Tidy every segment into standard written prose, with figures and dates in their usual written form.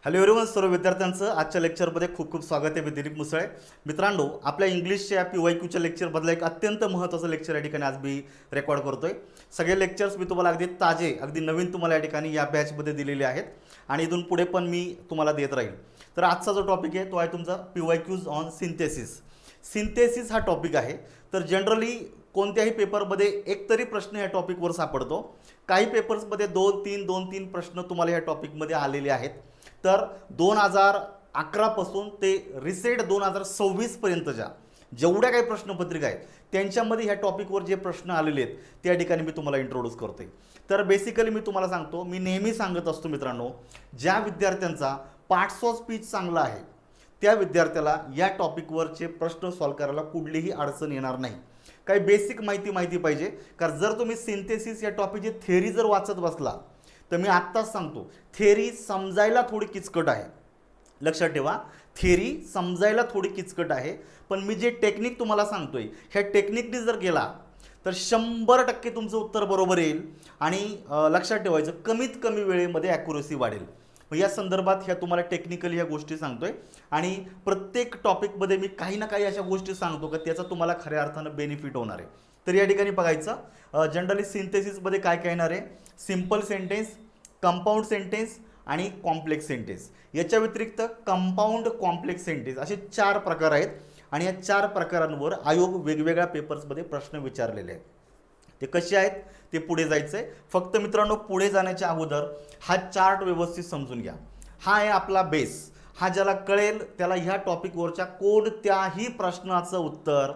Hello everyone, सर्व विद्यार्थ्यांचं आजच्या लेक्चरमध्ये खूप खूप स्वागत आहे. मी दिलीप मुसळे. मित्रांनो, आपल्या इंग्लिशच्या PYQच्या लेक्चरमधलं एक अत्यंत महत्त्वाचं लेक्चर या ठिकाणी आज मी रेकॉर्ड करतोय. सगळे लेक्चर्स मी तुम्हाला अगदी ताजे, अगदी नवीन तुम्हाला या ठिकाणी या बॅचमध्ये दिलेले आहेत आणि इथून पुढे पण मी तुम्हाला देत राहील. तर आजचा जो टॉपिक आहे तो आहे तुमचा PYQs ऑन सिंथेसिस. सिंथेसिस हा टॉपिक आहे. तर जनरली कोणत्याही पेपरमध्ये एक तरी प्रश्न या टॉपिकवर सापडतो. काही पेपर्समध्ये 2-3 प्रश्न तुम्हाला या टॉपिकमध्ये आलेले आहेत. तर 2011 पासून ते रिसेंट 2026 पर्यंतच्या जेवढ्या काही प्रश्नपत्रिका आहेत त्यांच्यामध्ये ह्या टॉपिकवर जे प्रश्न आलेले आहेत त्या ठिकाणी मी तुम्हाला इंट्रोड्यूस करतोय. तर बेसिकली मी तुम्हाला सांगतो, मी नेहमी सांगत असतो मित्रांनो, ज्या विद्यार्थ्यांचा पार्ट्स ऑफ स्पीच चांगला आहे त्या विद्यार्थ्याला या टॉपिकवरचे प्रश्न सॉल्व्ह करायला कुठलीही अडचण येणार नाही. काही बेसिक माहिती पाहिजे. कारण जर तुम्ही सिंथेसिस या टॉपिकची थेअरी जर वाचत बसला तर मी आत्ताच सांगतो, थेअरी समजायला थोडी किचकट आहे. लक्षात ठेवा, थेअरी समजायला थोडी किचकट आहे, पण मी जे टेक्निक तुम्हाला सांगतोय ह्या टेक्निकने जर गेला तर 100% तुमचं उत्तर बरोबर येईल आणि लक्षात ठेवायचं, कमीत कमी वेळेमध्ये ॲक्युरसी वाढेल. या संदर्भात ह्या तुम्हाला टेक्निकली ह्या गोष्टी सांगतोय आणि प्रत्येक टॉपिकमध्ये मी काही ना काही अशा गोष्टी सांगतो का त्याचा तुम्हाला खऱ्या अर्थानं बेनिफिट होणार आहे. तर या ठिकाणी बघायचं, जनरली सिंथेसिसमध्ये काय काय येणार आहे, सिम्पल सेंटेन्स, कंपाऊंड सेंटेन्स आणि कॉम्प्लेक्स सेंटेन्स. याच्या व्यतिरिक्त कंपाऊंड, कॉम्प्लेक्स सेंटेन्स असे 4 प्रकार आहेत आणि या 4 प्रकारांवर आयोग वेगवेगळ्या पेपर्समध्ये प्रश्न विचारलेले आहेत. ते कसे आहेत ते पुढे जायचं आहे. फक्त मित्रांनो, पुढे जाण्याच्या अगोदर हा चार्ट व्यवस्थित समजून घ्या. हा आहे आपला बेस. हा ज्याला कळेल त्याला ह्या टॉपिकवरच्या कोणत्याही प्रश्नाचं उत्तर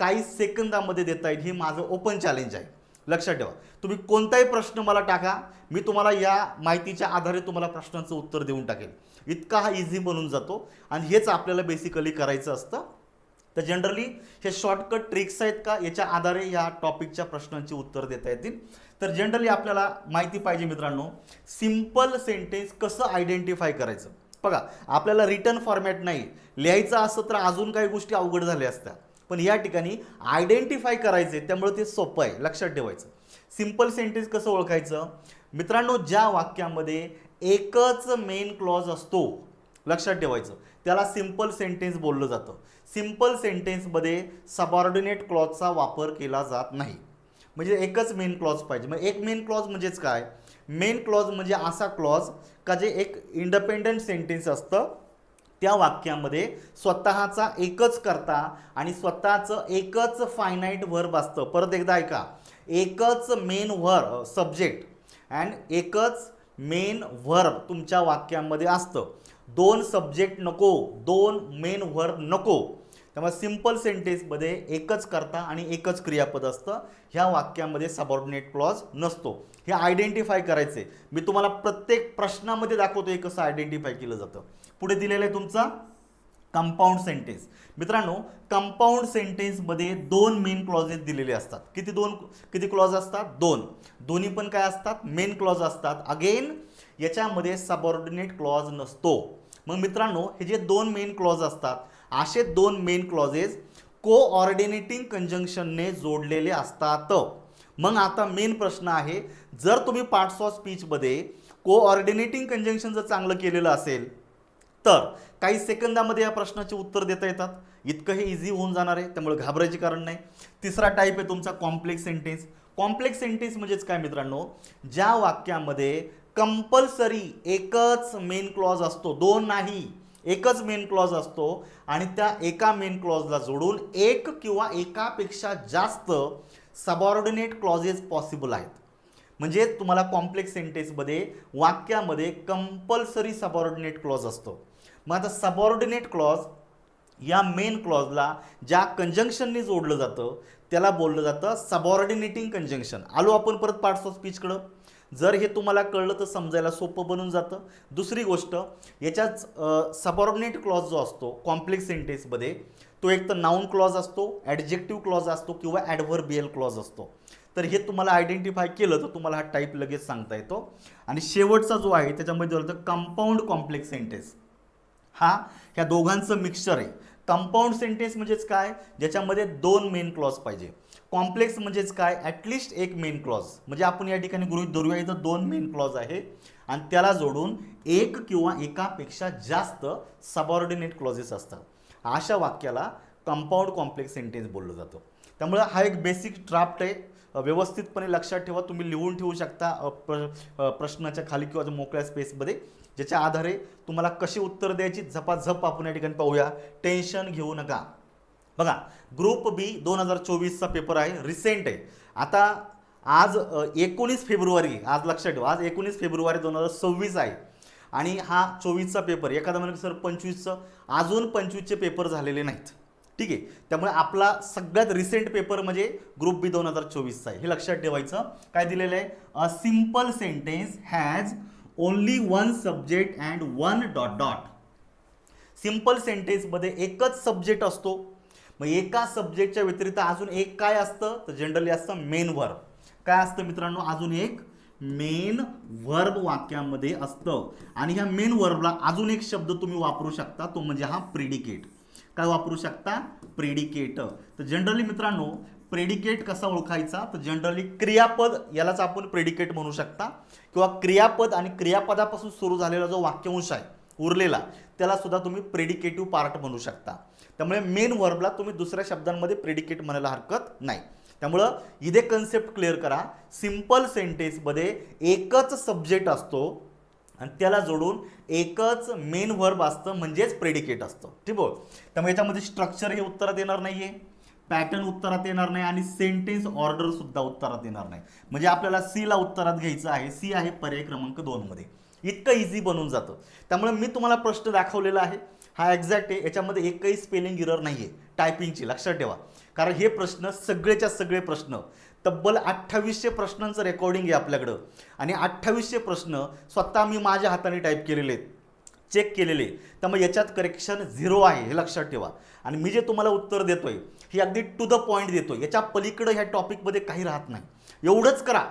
काही सेकंदामध्ये देता येईल. हे माझं ओपन चॅलेंज आहे. लक्षात ठेवा, तुम्ही कोणताही प्रश्न मला टाका, मी तुम्हाला या माहितीच्या आधारे तुम्हाला प्रश्नांचं उत्तर देऊन टाकेल. इतका हा इझी बनून जातो आणि हेच आपल्याला बेसिकली करायचं असतं. तर जनरली हे शॉर्टकट ट्रिक्स आहेत का याच्या आधारे या टॉपिकच्या प्रश्नांची उत्तर देता येतील. तर जनरली आपल्याला माहिती पाहिजे मित्रांनो, सिम्पल सेंटेन्स कसं आयडेंटिफाय करायचं. बघा, आपल्याला रिटर्न फॉर्मॅट नाही लिहायचं असतं तर अजून काही गोष्टी अवघड झाल्या असत्या, पण या ठिकाणी आयडेंटिफाय करायचे त्यामुळे ते सोपं आहे. लक्षात ठेवायचं, सिम्पल सेंटेन्स कसं ओळखायचं मित्रांनो, ज्या वाक्यामध्ये एकच मेन क्लॉज असतो, लक्षात ठेवायचं, त्याला सिम्पल सेंटेन्स बोललं जातं. सिम्पल सेंटेन्समध्ये सबऑर्डिनेट क्लॉजचा वापर केला जात नाही. म्हणजे एकच मेन क्लॉज पाहिजे. मग एक मेन क्लॉज म्हणजेच काय, मेन क्लॉज म्हणजे असा क्लॉज का जे एक इंडिपेंडंट सेंटेन्स असतं, त्या वाक्यामध्ये स्वतःचा एकच कर्ता आणि स्वतःचं एकच फायनाईट व्हर्ब असतं. परत एकदा ऐका, एकच मेन व्हर्ब सब्जेक्ट अँड एकच मेन व्हर्ब तुमच्या वाक्यामध्ये असतं. 2 सब्जेक्ट नको, 2 मेन व्हर्ब नको. त्यामुळे सिम्पल सेंटेन्समध्ये एकच कर्ता आणि एकच क्रियापद असतं. ह्या वाक्यामध्ये सबऑर्डिनेट क्लॉज नसतो. हे आयडेंटिफाय करायचे. मी तुम्हाला प्रत्येक प्रश्नामध्ये दाखवतो हे कसं आयडेंटिफाय केलं जातं. पुढे दिलेलं आहे तुमचा कंपाऊंड सेंटेन्स. मित्रांनो, कंपाऊंड सेंटेन्समध्ये 2 मेन क्लॉजेस दिलेले असतात. किती क्लॉज असतात? 2. दोन्ही पण काय असतात? मेन क्लॉज असतात. अगेन याच्यामध्ये सबऑर्डिनेट क्लॉज नसतो. मग मित्रांनो, हे जे 2 मेन क्लॉज असतात असे 2 मेन क्लॉजेस कोऑर्डिनेटिंग कंजंक्शनने जोडलेले असतात. मग आता मेन प्रश्न आहे, जर तुम्ही पार्ट्स ऑफ स्पीचमध्ये कोऑर्डिनेटिंग कंजंक्शन जर चांगलं केलेलं असेल तर काही सेकंदामध्ये या प्रश्नाचे उत्तर देता येतात. इतकं हे इझी होऊन जाणार आहे, त्यामुळे घाबरायचे कारण नाही. तिसरा टाईप आहे तुमचा कॉम्प्लेक्स सेंटेन्स. कॉम्प्लेक्स सेंटेन्स म्हणजेच काय मित्रांनो, ज्या वाक्यामध्ये कंपल्सरी एकच मेन क्लॉज असतो, 2 नाही, एकच मेन क्लॉज असतो आणि त्या एका मेन क्लॉजला जोडून एक किंवा एकापेक्षा जास्त सबऑर्डिनेट क्लॉजेस पॉसिबल आहेत. म्हणजे तुम्हाला कॉम्प्लेक्स सेंटेन्समध्ये वाक्यामध्ये कंपल्सरी सबऑर्डिनेट क्लॉज असतो. मग आता सबऑर्डिनेट क्लॉज या मेन क्लॉजला ज्या कंजंक्शनने जोडलं जातं त्याला बोललं जातं सबऑर्डिनेटिंग कंजंक्शन. आलो आपण परत पार्ट्स ऑफ स्पीचकडं. जर हे तुम्हाला कळलं तर समजायला सोपं बनून जातं. दुसरी गोष्ट, याच्यात सबऑर्डिनेट क्लॉज जो असतो कॉम्प्लेक्स सेंटेन्समध्ये तो एक तर नाऊन क्लॉज असतो, ॲडजेक्टिव्ह क्लॉज असतो किंवा ॲडव्हर्बियल क्लॉज असतो. तर हे तुम्हाला आयडेंटिफाय केलं तर तुम्हाला हा टाईप लगेच सांगता येतो. आणि शेवटचा जो आहे त्याच्यामध्ये होतं कंपाऊंड कॉम्प्लेक्स सेंटेन्स. हा ह्या दोघांचं मिक्सचर आहे. कंपाऊंड सेंटेन्स म्हणजेच काय, ज्याच्यामध्ये 2 मेन क्लॉज पाहिजे. कॉम्प्लेक्स म्हणजेच काय, ॲटलिस्ट एक मेन क्लॉज. म्हणजे आपण या ठिकाणी गृहीत धरूया इथं 2 मेन क्लॉज आहे आणि त्याला जोडून एक किंवा एकापेक्षा जास्त सबऑर्डिनेट क्लॉजेस असतात. अशा वाक्याला कंपाऊंड कॉम्प्लेक्स सेंटेन्स बोललं जातं. त्यामुळे हा एक बेसिक ड्राफ्ट आहे, व्यवस्थितपणे लक्षात ठेवा. तुम्ही लिहून ठेवू शकता प्रश्नाच्या खाली किंवा मोकळ्या स्पेसमध्ये, ज्याच्या आधारे तुम्हाला कशी उत्तर द्यायची झपाझप आपण या ठिकाणी पाहूया. टेन्शन घेऊ नका. बघा, ग्रुप बी 2024चा पेपर आहे, रिसेंट आहे. आता आज 19 फेब्रुवारी, आज लक्षात ठेवा, आज 19 फेब्रुवारी 2026 आहे आणि हा 24चा पेपर. एखादा म्हणजे सर 25चं, अजून 25चे पेपर झालेले नाहीत. ठीक आहे, त्यामुळे आपला सगळ्यात रिसेंट पेपर म्हणजे ग्रुप बी 2024चा आहे, हे लक्षात ठेवायचं. काय दिलेलं आहे? A simple sentence has only one subject and one dot dot. Simple सेंटेन्समध्ये एकच सब्जेक्ट असतो. मग एका सब्जेक्टच्या व्यतिरिक्त अजून एक काय असतं? तर जनरली असतं मेन वर्ब. काय असतं मित्रांनो? अजून एक मेन वर्ब वाक्यामध्ये असतं. आणि ह्या मेन वर्बला अजून एक शब्द तुम्ही वापरू शकता, तो म्हणजे हा प्रेडिकेट. काय वापरू शकता? प्रेडिकेट. तर जनरली मित्रांनो प्रेडिकेट कसा ओळखायचा? तर जनरली क्रियापद, यालाच आपण प्रेडिकेट म्हणू शकता, किंवा क्रियापद आणि क्रियापदापासून सुरू झालेला जो वाक्यांश आहे उरलेला, त्याला सुद्धा तुम्ही प्रेडिकेटिव्ह पार्ट म्हणू शकता. त्यामुळे मेन वर्बला तुम्ही दुसऱ्या शब्दांमध्ये प्रेडिकेट म्हणायला हरकत नाही. त्यामुळं इथे कन्सेप्ट क्लिअर करा. सिम्पल सेंटेन्समध्ये एकच सब्जेक्ट असतो आणि त्याला जोडून एकच मेन वर्ब असतं, म्हणजेच प्रेडिकेट असतं. ठीक आहे. त्यामुळे याच्यामध्ये स्ट्रक्चर हे उत्तरात येणार नाहीये, पॅटर्न उत्तरात येणार नाही आणि सेंटेन्स ऑर्डर सुद्धा उत्तरात येणार नाही. म्हणजे आपल्याला सी ला उत्तरात घ्यायचं आहे. सी आहे पर्याय क्रमांक 2 मध्ये. इतकं इझी बनून जातं. त्यामुळे मी तुम्हाला प्रश्न दाखवलेला आहे, हा एक्झॅक्ट आहे. याच्यामध्ये एकही स्पेलिंग एरर नाही आहे टायपिंगची, लक्षात ठेवा. कारण हे प्रश्न सगळेच्या सगळे प्रश्न, तब्बल 2800 प्रश्नांचं रेकॉर्डिंग आहे आपल्याकडं. आणि 2800 प्रश्न स्वतः मी माझ्या हाताने टाईप केलेले आहेत, चेक केलेले. त्यामुळे याच्यात करेक्शन 0 आहे, हे लक्षात ठेवा. आणि मी जे तुम्हाला उत्तर देतोय हे अगदी टू द पॉईंट देतोय. याच्या पलीकडे ह्या टॉपिकमध्ये काही राहत नाही. एवढंच करा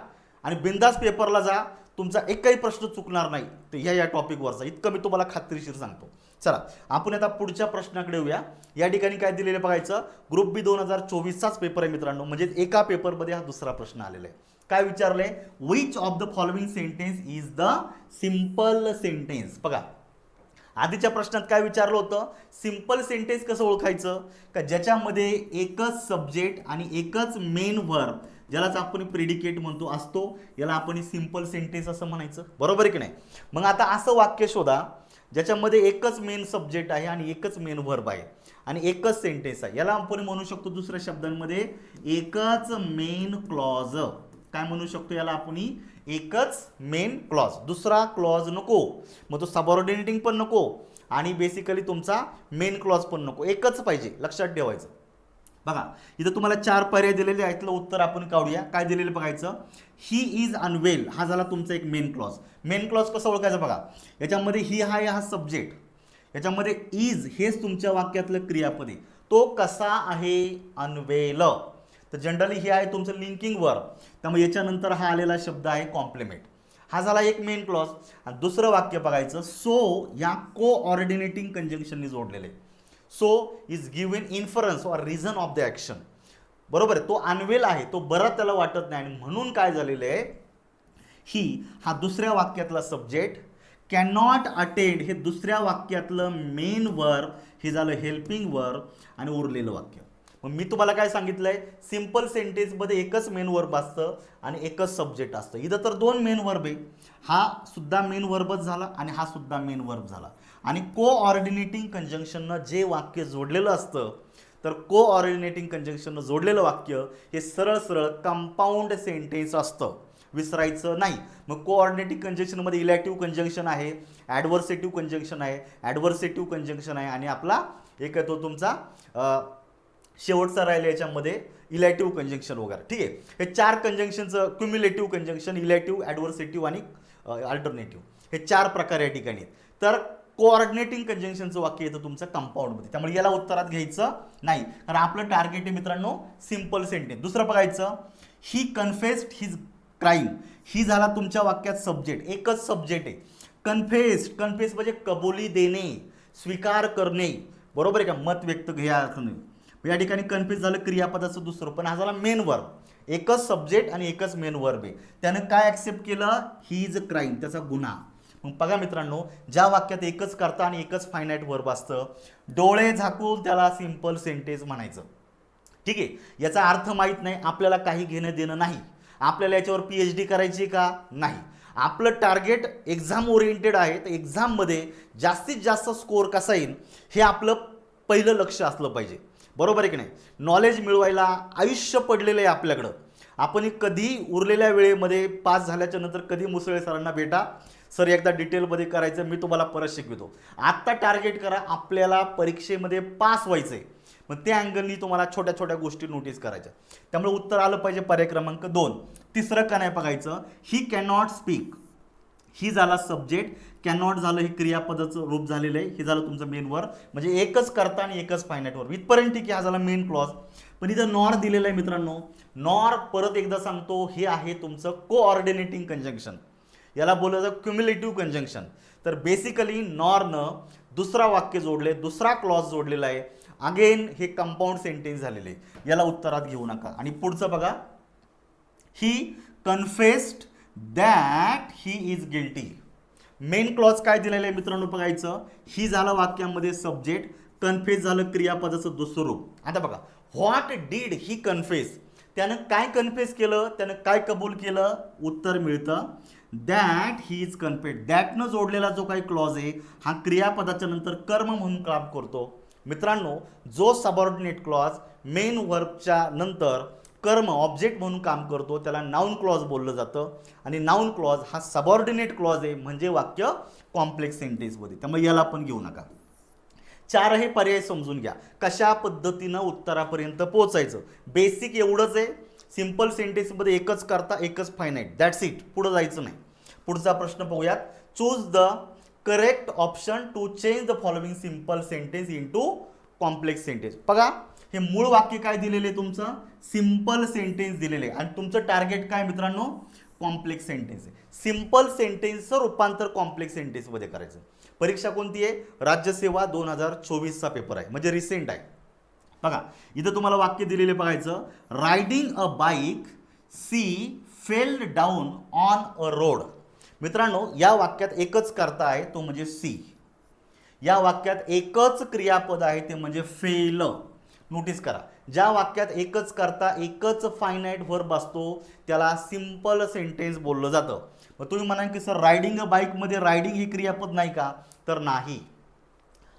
आणि बिंदास पेपरला जा, तुमचा एकही प्रश्न चुकणार नाही तर ह्या टॉपिकवरचा. इतकं मी तुम्हाला खात्रीशीर सांगतो. चला आपण आता पुढच्या प्रश्नाकडे येऊया. या ठिकाणी काय दिलेलं बघायचं. ग्रुप बी 2024चाच पेपर आहे मित्रांनो, म्हणजे एका पेपरमध्ये हा दुसरा प्रश्न आलेला आहे. काय विचारलंय? Which of the following sentence is the simple sentence. बघा, आधीच्या प्रश्नात काय विचारलं होतं? सिम्पल सेंटेन्स कसं ओळखायचं? का ज्याच्यामध्ये एकच सब्जेक्ट आणि एकच मेन वर्ब, ज्यालाच आपण प्रेडिकेट म्हणतो, असतो, याला आपण सिम्पल सेंटेन्स असं म्हणायचं. बरोबर आहे की नाही? मग आता असं वाक्य शोधा ज्याच्यामध्ये एकच मेन सब्जेक्ट आहे आणि एकच मेन वर्ब आहे आणि एकच सेंटेन्स आहे. याला आपण म्हणू शकतो दुसऱ्या शब्दांमध्ये एकच मेन क्लॉज. काय म्हणू शकतो याला आपण? एकच मेन क्लॉज. दुसरा क्लॉज नको, मग तो सबऑर्डिनेटिंग पण नको आणि बेसिकली तुमचा मेन क्लॉज पण नको, एकच पाहिजे, लक्षात ठेवायचं. बघा, इथं तुम्हाला 4 पर्याय दिलेले आहेत. उत्तर आपण काढूया. काय दिलेलं बघायचं. ही इज अनवेल, हा झाला तुमचा एक मेन क्लॉज. मेन क्लॉज कसं ओळखायचं? बघा, याच्यामध्ये ही आहे, हा सब्जेक्ट. याच्यामध्ये इज हेच तुमच्या वाक्यातलं क्रियापद आहे. तो कसा आहे? अनवेल. तर जनरली हे आहे तुमचं लिंकिंग वर्ब. त्यामुळे याच्यानंतर हा आलेला शब्द आहे कॉम्प्लिमेंट. हा झाला एक मेन क्लॉज. आणि दुसरं वाक्य बघायचं. सो या कोऑर्डिनेटिंग कंजंक्शनने जोडलेले. So is given inference or reason of the action. बरोबर आहे, तो अनवेल आहे, तो बरं त्याला वाटत नाही आणि म्हणून काय झालेलं आहे, ही हा दुसऱ्या वाक्यातला सब्जेक्ट, कॅन नॉट अटेंड हे दुसऱ्या वाक्यातलं मेन वर्ब, हे झालं हेल्पिंग वर्ब आणि उरलेलं वाक्य. मग मी तुम्हाला काय सांगितलंय? सिम्पल सेंटेन्समध्ये एकच मेन वर्ब असतं आणि एकच सब्जेक्ट असतं. इथं तर 2 मेन वर्ब आहे. हा सुद्धा मेन वर्बच झाला आणि हा सुद्धा मेन वर्ब झाला. आणि कोऑर्डिनेटिंग कंजंक्शननं जे वाक्य जोडलेलं असतं, तर कोऑर्डिनेटिंग कंजंक्शननं जोडलेलं वाक्य हे सरळ सरळ कंपाऊंड सेंटेन्स असतं, विसरायचं नाही. मग कोऑर्डिनेटिंग कंजंक्शनमध्ये इलॅटिव्ह कंजंक्शन आहे, ॲडव्हर्सेटिव्ह कंजंक्शन आहे, ॲडव्हर्सेटिव्ह कंजंक्शन आहे आणि आपला एक आहे तो तुमचा शेवटचा राहिला याच्यामध्ये इलॅटिव्ह कंजंक्शन वगैरे. ठीक आहे, हे 4 कंजंक्शनचं क्युम्युलेटिव्ह कंजंक्शन, इलॅटिव्ह, ॲडव्हर्सेटिव्ह आणि अल्टरनेटिव्ह, हे 4 प्रकार या ठिकाणी. तर कोऑर्डिनेटिंग कंजंक्शनचं वाक्य येतं तुमचं कंपाऊंडमध्ये. त्यामुळे याला उत्तरात घ्यायचं नाही, कारण आपलं टार्गेट आहे मित्रांनो सिम्पल सेंटेन्स. दुसरं बघायचं. ही कन्फेस्ड हिज क्राईम. ही झाला तुमच्या वाक्यात सब्जेक्ट, एकच सब्जेक्ट आहे. कन्फेस्ड, कन्फेस म्हणजे कबुली देणे, स्वीकार करणे. बरोबर आहे का? मत व्यक्त घ्या. या ठिकाणी कन्फ्युज झालं क्रियापदाचं दुसरं, पण हा झाला मेन वर्ब. एकच सब्जेक्ट आणि एकच मेन वर्ब आहे. त्यानं काय ॲक्सेप्ट केलं? ही इज अ क्राईम, त्याचा गुन्हा. मग बघा मित्रांनो, ज्या वाक्यात एकच कर्ता आणि एकच फायनाईट वर्ब असतं, डोळे झाकून त्याला सिंपल सेंटेन्स म्हणायचं. ठीक आहे, याचा अर्थ माहीत नाही, आपल्याला काही घेणं देणं नाही. आपल्याला याच्यावर PhD करायची का? नाही. आपलं टार्गेट एक्झाम ओरिएंटेड आहे, तर एक्झाममध्ये जास्तीत जास्त स्कोअर कसा येईल हे आपलं पहिलं लक्ष असलं पाहिजे. बरोबर आहे की नाही? नॉलेज मिळवायला आयुष्य पडलेलं आहे आपल्याकडं. आपण कधी उरलेल्या वेळेमध्ये पास झाल्याच्या नंतर कधी मुसळे सरांना भेटा, सर एकदा डिटेलमध्ये करायचं, मी तुम्हाला परत शिकवितो. आत्ता टार्गेट करा, आपल्याला परीक्षेमध्ये पास व्हायचं आहे. मग त्या अँगलनी तुम्हाला छोट्या छोट्या गोष्टी नोटीस करायच्या. त्यामुळे उत्तर आलं पाहिजे पर्याय क्रमांक 2. तिसरं का नाही बघायचं, ही कॅनॉट स्पीक. ही झाला सब्जेक्ट, कॅनॉट झालं हे क्रियापदाचं रूप झालेलं आहे, हे झालं तुमचं मेन वर्ब. म्हणजे एकच कर्ता आणि एकच फायनाईट वर्ब. इथपर्यंत ठीक आहे, हा झाला मेन क्लॉज. पण इथं नॉर दिलेलं आहे मित्रांनो. नॉर परत एकदा सांगतो, हे आहे तुमचं कोऑर्डिनेटिंग कंजंक्शन. याला बोललं जातं क्युम्युलेटिव्ह कंजंक्शन. तर बेसिकली नॉरनं दुसरा वाक्य जोडले, दुसरा क्लॉज जोडलेला आहे. अगेन हे कंपाऊंड सेंटेन्स झालेले, याला उत्तरात घेऊ नका. आणि पुढचं बघा, he confessed that he is guilty. Main clause काय दिलेलं आहे मित्रांनो बघायचं. ही झालं वाक्यामध्ये सब्जेक्ट, कन्फेस झालं क्रियापदाचं दुसरं रूप. आता बघा, व्हॉट डीड ही कन्फेस, त्यानं काय कन्फेस केलं, त्यानं काय कबूल केलं? उत्तर मिळतं दॅट ही इज कन्फेस्ड. दॅटनं जोडलेला जो काही क्लॉज आहे हा क्रियापदाच्या नंतर कर्म म्हणून काम करतो. मित्रांनो, जो सबऑर्डिनेट क्लॉज मेन वर्बच्या नंतर कर्म ऑब्जेक्ट म्हणून काम करतो त्याला नाउन क्लॉज बोललं जातं. आणि नाउन क्लॉज हा सबऑर्डिनेट क्लॉज आहे, म्हणजे वाक्य कॉम्प्लेक्स सेंटेन्समध्ये. त्यामुळे याला पण घेऊ नका. 4 हे पर्याय समजून घ्या, कशा पद्धतीनं उत्तरापर्यंत पोहोचायचं. बेसिक एवढंच आहे, सिंपल सेंटेन्समध्ये एकच करता एकच फायनाईट, दॅट्स इट, पुढं जायचं नाही. पुढचा प्रश्न पाहूयात. Choose the correct option to change the following simple sentence into complex sentence. बघा, हे मूळ वाक्य काय दिलेले तुमचं? सिंपल सेंटेन्स दिलेले, आणि तुमचं टार्गेट काय मित्रांनो? कॉम्प्लेक्स सेंटेन्स आहे. सिंपल सेंटेन्सचं रूपांतर कॉम्प्लेक्स सेंटेन्समध्ये करायचं. परीक्षा कोणती आहे? राज्यसेवा 2024चा पेपर आहे, म्हणजे रिसेंट आहे. बघा, इथं तुम्हाला वाक्य दिलेले बघायचं. Riding a bike she felled down on a road. मित्रांनो, या वाक्यात एकच कर्ता आहे, तो म्हणजे सी. या वाक्यात एकच क्रियापद आहे, ते म्हणजे फेल. नोटीस करा, ज्या वाक्यात एकच कर्ता एकच फायनाईट वर्ब असतो त्याला सिंपल सेंटेन्स बोललं जातं. मग तुम्ही म्हणाल की सर रायडिंग अ बाईकमध्ये रायडिंग ही क्रियापद नाही का? तर नाही.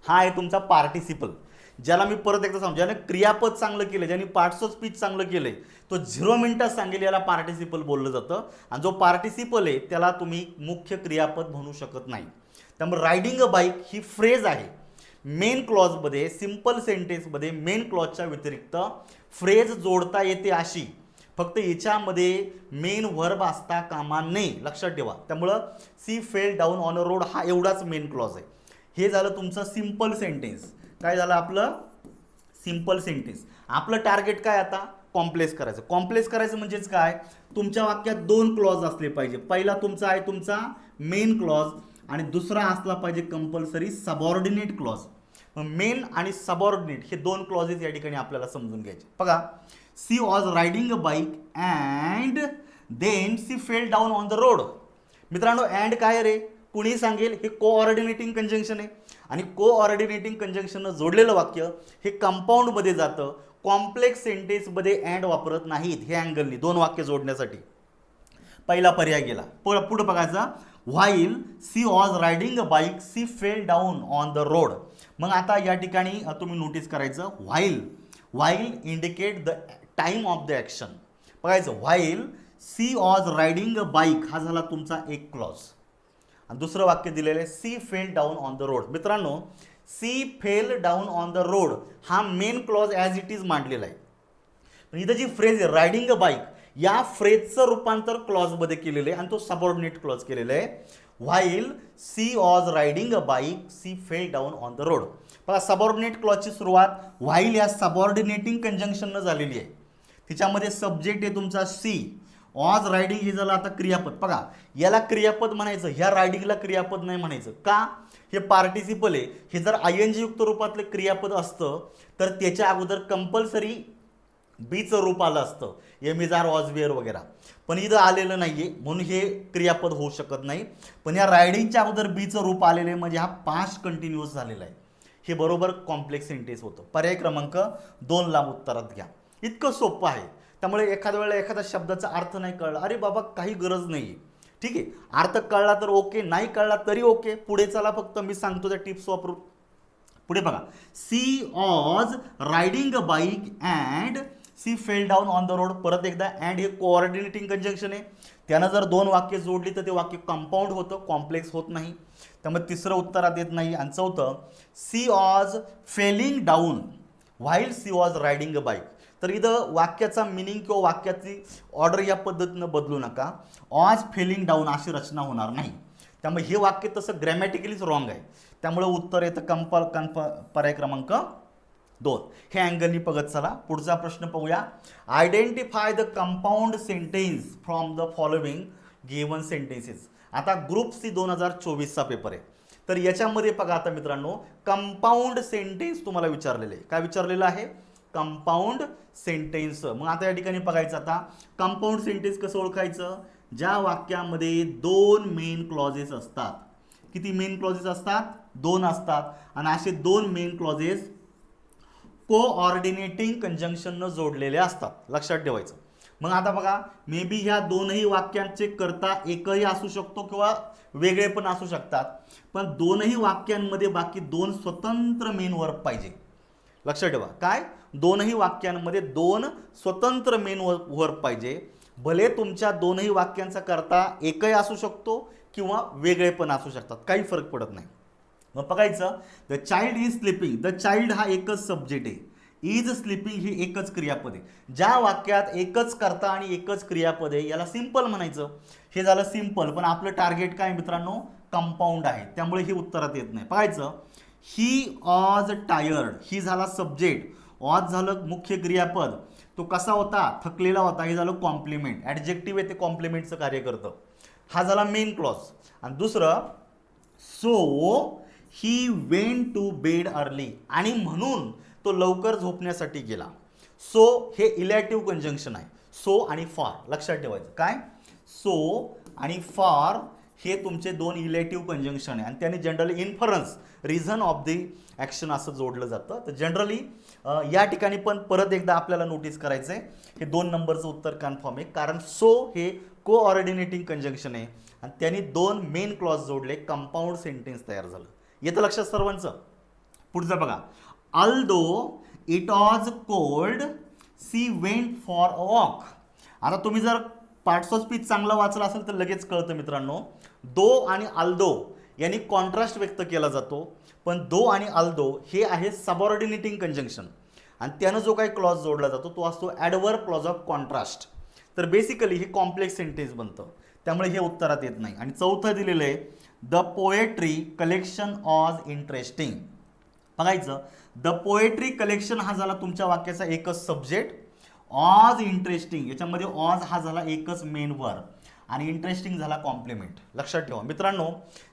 हा आहे तुमचा पार्टिसिपल, ज्याला मी परत एकदा सांगतो, ज्याने क्रियापद चांगलं केलं, ज्याने पार्ट्स ऑफ स्पीच चांगलं केलंय, तो 0 मिनिटात सांगेल, याला पार्टिसिपल बोललं जातं. आणि जो पार्टिसिपल आहे त्याला तुम्ही मुख्य क्रियापद म्हणू शकत नाही. त्यामुळे riding a bike he phrase आहे. मेन क्लॉजमध्ये, सिंपल सेंटेन्समध्ये मेन क्लॉजच्या व्यतिरिक्त फ्रेज जोडता येते अशी, फक्त याच्यामध्ये मेन वर्ब असता कामा नये, लक्षात ठेवा. त्यामुळं she fell down on a road हा एवढाच मेन क्लॉज आहे. हे झालं तुमचं सिंपल सेंटेन्स. काय झालं आपलं? Simple sentence. आपलं टार्गेट काय आता? कॉम्प्लेक्स करायचं. कॉम्प्लेक्स करायचं म्हणजेच काय? तुमच्या वाक्यात 2 क्लॉज असले पाहिजे. पहिला तुमचा आहे तुमचा मेन क्लॉज, आणि दुसरा असला पाहिजे कंपल्सरी सबऑर्डिनेट क्लॉज. मेन आणि सबऑर्डिनेट हे 2 क्लॉजेस या ठिकाणी आपल्याला समजून घ्यायचे. बघा, she was riding a bike and then she fell down on the road. मित्रांनो, अँड काय रे? कुणी सांगेल? हे कोऑर्डिनेटिंग कंजंक्शन आहे, आणि कोऑर्डिनेटिंग कंजंक्शननं जोडलेलं वाक्य हे कंपाऊंडमध्ये जातं. कॉम्प्लेक्स सेंटेन्समध्ये अँड वापरत नाहीत हे अँगलनी 2 वाक्य जोडण्यासाठी. पहिला पर्याय गेला. पुढे बघायचा, while she was riding a bike she fell down on the road. मग आता या ठिकाणी तुम्ही नोटीस करायचं, while indicate the time of the action. बघायचं, while she was riding a bike हा झाला तुमचा एक क्लॉज, आणि दुसरं वाक्य दिलेलं आहे she fell down on the road. मित्रांनो, she fell down on the road हा main clause as it is मांडलेला आहे. पण इथं जी फ्रेज आहे रायडिंग अ बाईक, या फ्रेजचं रूपांतर क्लॉजमध्ये केलेलं आहे, आणि तो सबऑर्डिनेट क्लॉज केलेला आहे. While she was riding a bike she fell down on the road. बघा, सबऑर्डिनेट क्लॉजची सुरुवात व्हाईल या सबऑर्डिनेटिंग कंजंक्शननं झालेली आहे. तिच्यामध्ये सब्जेक्ट आहे तुमचा सी, वॉज रायडिंग हे झालं आता क्रियापद. बघा, याला क्रियापद म्हणायचं, ह्या रायडिंगला क्रियापद नाही म्हणायचं. का? हे पार्टिसिपल आहे. हे जर ING युक्त रूपातले क्रियापद असतं तर त्याच्या अगोदर कंपल्सरी बीचं रूप आलं असतं, am is are was were वगैरे, पण इथं आलेलं नाहीये म्हणून हे क्रियापद होऊ शकत नाही. पण या रायडिंगच्या अगोदर बीचं रूप आलेलं आहे म्हणजे हा पास्ट कंटिन्युअस झालेला आहे. हे बरोबर कॉम्प्लेक्स सेंटेन्स होतं. पर्याय क्रमांक 2 ला उत्तरात घ्या. इतकं सोपं आहे. त्यामुळे एखाद्या वेळेला एखाद्या शब्दाचा अर्थ नाही कळला, अरे बाबा काही गरज नाही, ठीक आहे, अर्थ कळला तर ओके, नाही कळला तरी ओके, पुढे चला, फक्त मी सांगतो त्या टिप्स वापरून. पुढे बघा, she was riding a bike and she fell down on the road. परत एकदा अँड हे कोऑर्डिनेटिंग कंजंक्शन आहे. त्यानं जर 2 वाक्य जोडली तर ते वाक्य कंपाऊंड होतं, कॉम्प्लेक्स होत नाही. त्यामुळे तिसरं उत्तरात येत नाही. आणि चौथं, she was falling down while she was riding a bike. तर इथं वाक्याचा मिनिंग किंवा वाक्याची ऑर्डर या पद्धतीनं बदलू नका. वॉज फेलिंग डाऊन अशी रचना होणार नाही. त्यामुळे हे वाक्य तसं ग्रॅमॅटिकलीच रॉंग आहे. त्यामुळे उत्तर येतं पर्याय क्रमांक 2. हे अँगलनी बघत चला. पुढचा प्रश्न पाहूया. Identify the compound sentence from the following given sentences. आता ग्रुप सी 2024चा पेपर आहे. तर याच्यामध्ये बघा आता मित्रांनो, कंपाऊंड सेंटेन्स तुम्हाला विचारलेले आहे. काय विचारलेलं आहे? Compound sentence. मग आता या ठिकाणी बघायचं, आता कंपाऊंड सेंटेन्स कसं ओळखायचं? ज्या वाक्यामध्ये 2 मेन क्लॉजेस असतात. किती मेन क्लॉजेस असतात? 2 असतात. आणि असे 2 मेन क्लॉजेस कोऑर्डिनेटिंग कंजंक्शननं जोडलेले असतात. लक्षात ठेवायचं. मग आता बघा, मे बी ह्या दोनही वाक्यांचे कर्ता एकही असू शकतो किंवा वेगळे पण असू शकतात, पण दोनही वाक्यांमध्ये बाकी 2 स्वतंत्र मेन वर्ब पाहिजे. लक्षात ठेवा, काय? दोनही वाक्यांमध्ये 2 स्वतंत्र मेन वर्ब पाहिजे. भले तुमच्या दोनही वाक्यांचा कर्ता एकही असू शकतो किंवा वेगळे पण असू शकतात, काही फरक पडत नाही. मग बघायचं, the child is sleeping. The child हा एकच सब्जेक्ट आहे, इज स्लीपिंग ही एकच क्रियापद आहे. ज्या वाक्यात एकच कर्ता आणि एकच क्रियापद आहे याला सिंपल म्हणायचं. हे झालं सिंपल, पण आपलं टार्गेट काय मित्रांनो? कंपाऊंड आहे, त्यामुळे हे उत्तरात येत नाही. बघायचं, ही वॉज टायर्ड. ही झाला सब्जेक्ट, वॉज झालं मुख्य क्रियापद, तो कसा होता? थकलेला होता. हे झालं कॉम्प्लिमेंट, ॲडजेक्टिव्ह आहे ते कॉम्प्लिमेंटचं कार्य करतं. हा झाला मेन क्लॉज. आणि दुसरं, so he went to bed early. आणि म्हणून तो लवकर झोपण्यासाठी गेला. सो हे इलॅटिव्ह कंजंक्शन आहे. सो आणि फॉर लक्षात ठेवायचं. काय? सो आणि फॉर हे तुमचे 2 इलेटिव्ह कंजंक्शन आहे आणि त्याने generally inference, reason of the action असं जोडलं जातं. तर जनरली या ठिकाणी पण परत एकदा आपल्याला नोटीस करायचं आहे, हे 2 नंबरचं उत्तर कन्फर्म आहे. कारण सो हे कोऑर्डिनेटिंग कंजंक्शन आहे आणि त्यांनी 2 मेन क्लॉज जोडले, कंपाऊंड सेंटेन्स तयार झालं. येतं लक्षात सर्वांचं? पुढचं बघा, although it was cold she went for a walk. आता तुम्ही जर पार्ट्स ऑफ स्पीच चांगला वाचला असेल तर लगेच कळतं मित्रांनो, दो आणि अल्दो यांनी कॉन्ट्रास्ट व्यक्त केला जातो. पण दो आणि अल्दो हे आहे सबऑर्डिनेटिंग कंजंक्शन आणि त्यानं जो काही क्लॉज जोडला जातो तो असतो ॲडवर्ब क्लॉज ऑफ कॉन्ट्रास्ट. तर बेसिकली हे कॉम्प्लेक्स सेंटेन्स बनतं, त्यामुळे हे उत्तरात येत नाही. आणि चौथं दिलेलं आहे, the poetry collection was interesting. बघायचं, द पोएट्री कलेक्शन हा झाला तुमच्या वाक्याचा एकच सब्जेक्ट, ऑज इंटरेस्टिंग याच्यामध्ये ऑज हा झाला एकच मेन वर्ब आणि इंटरेस्टिंग झाला कॉम्प्लिमेंट. लक्षात ठेवा मित्रांनो,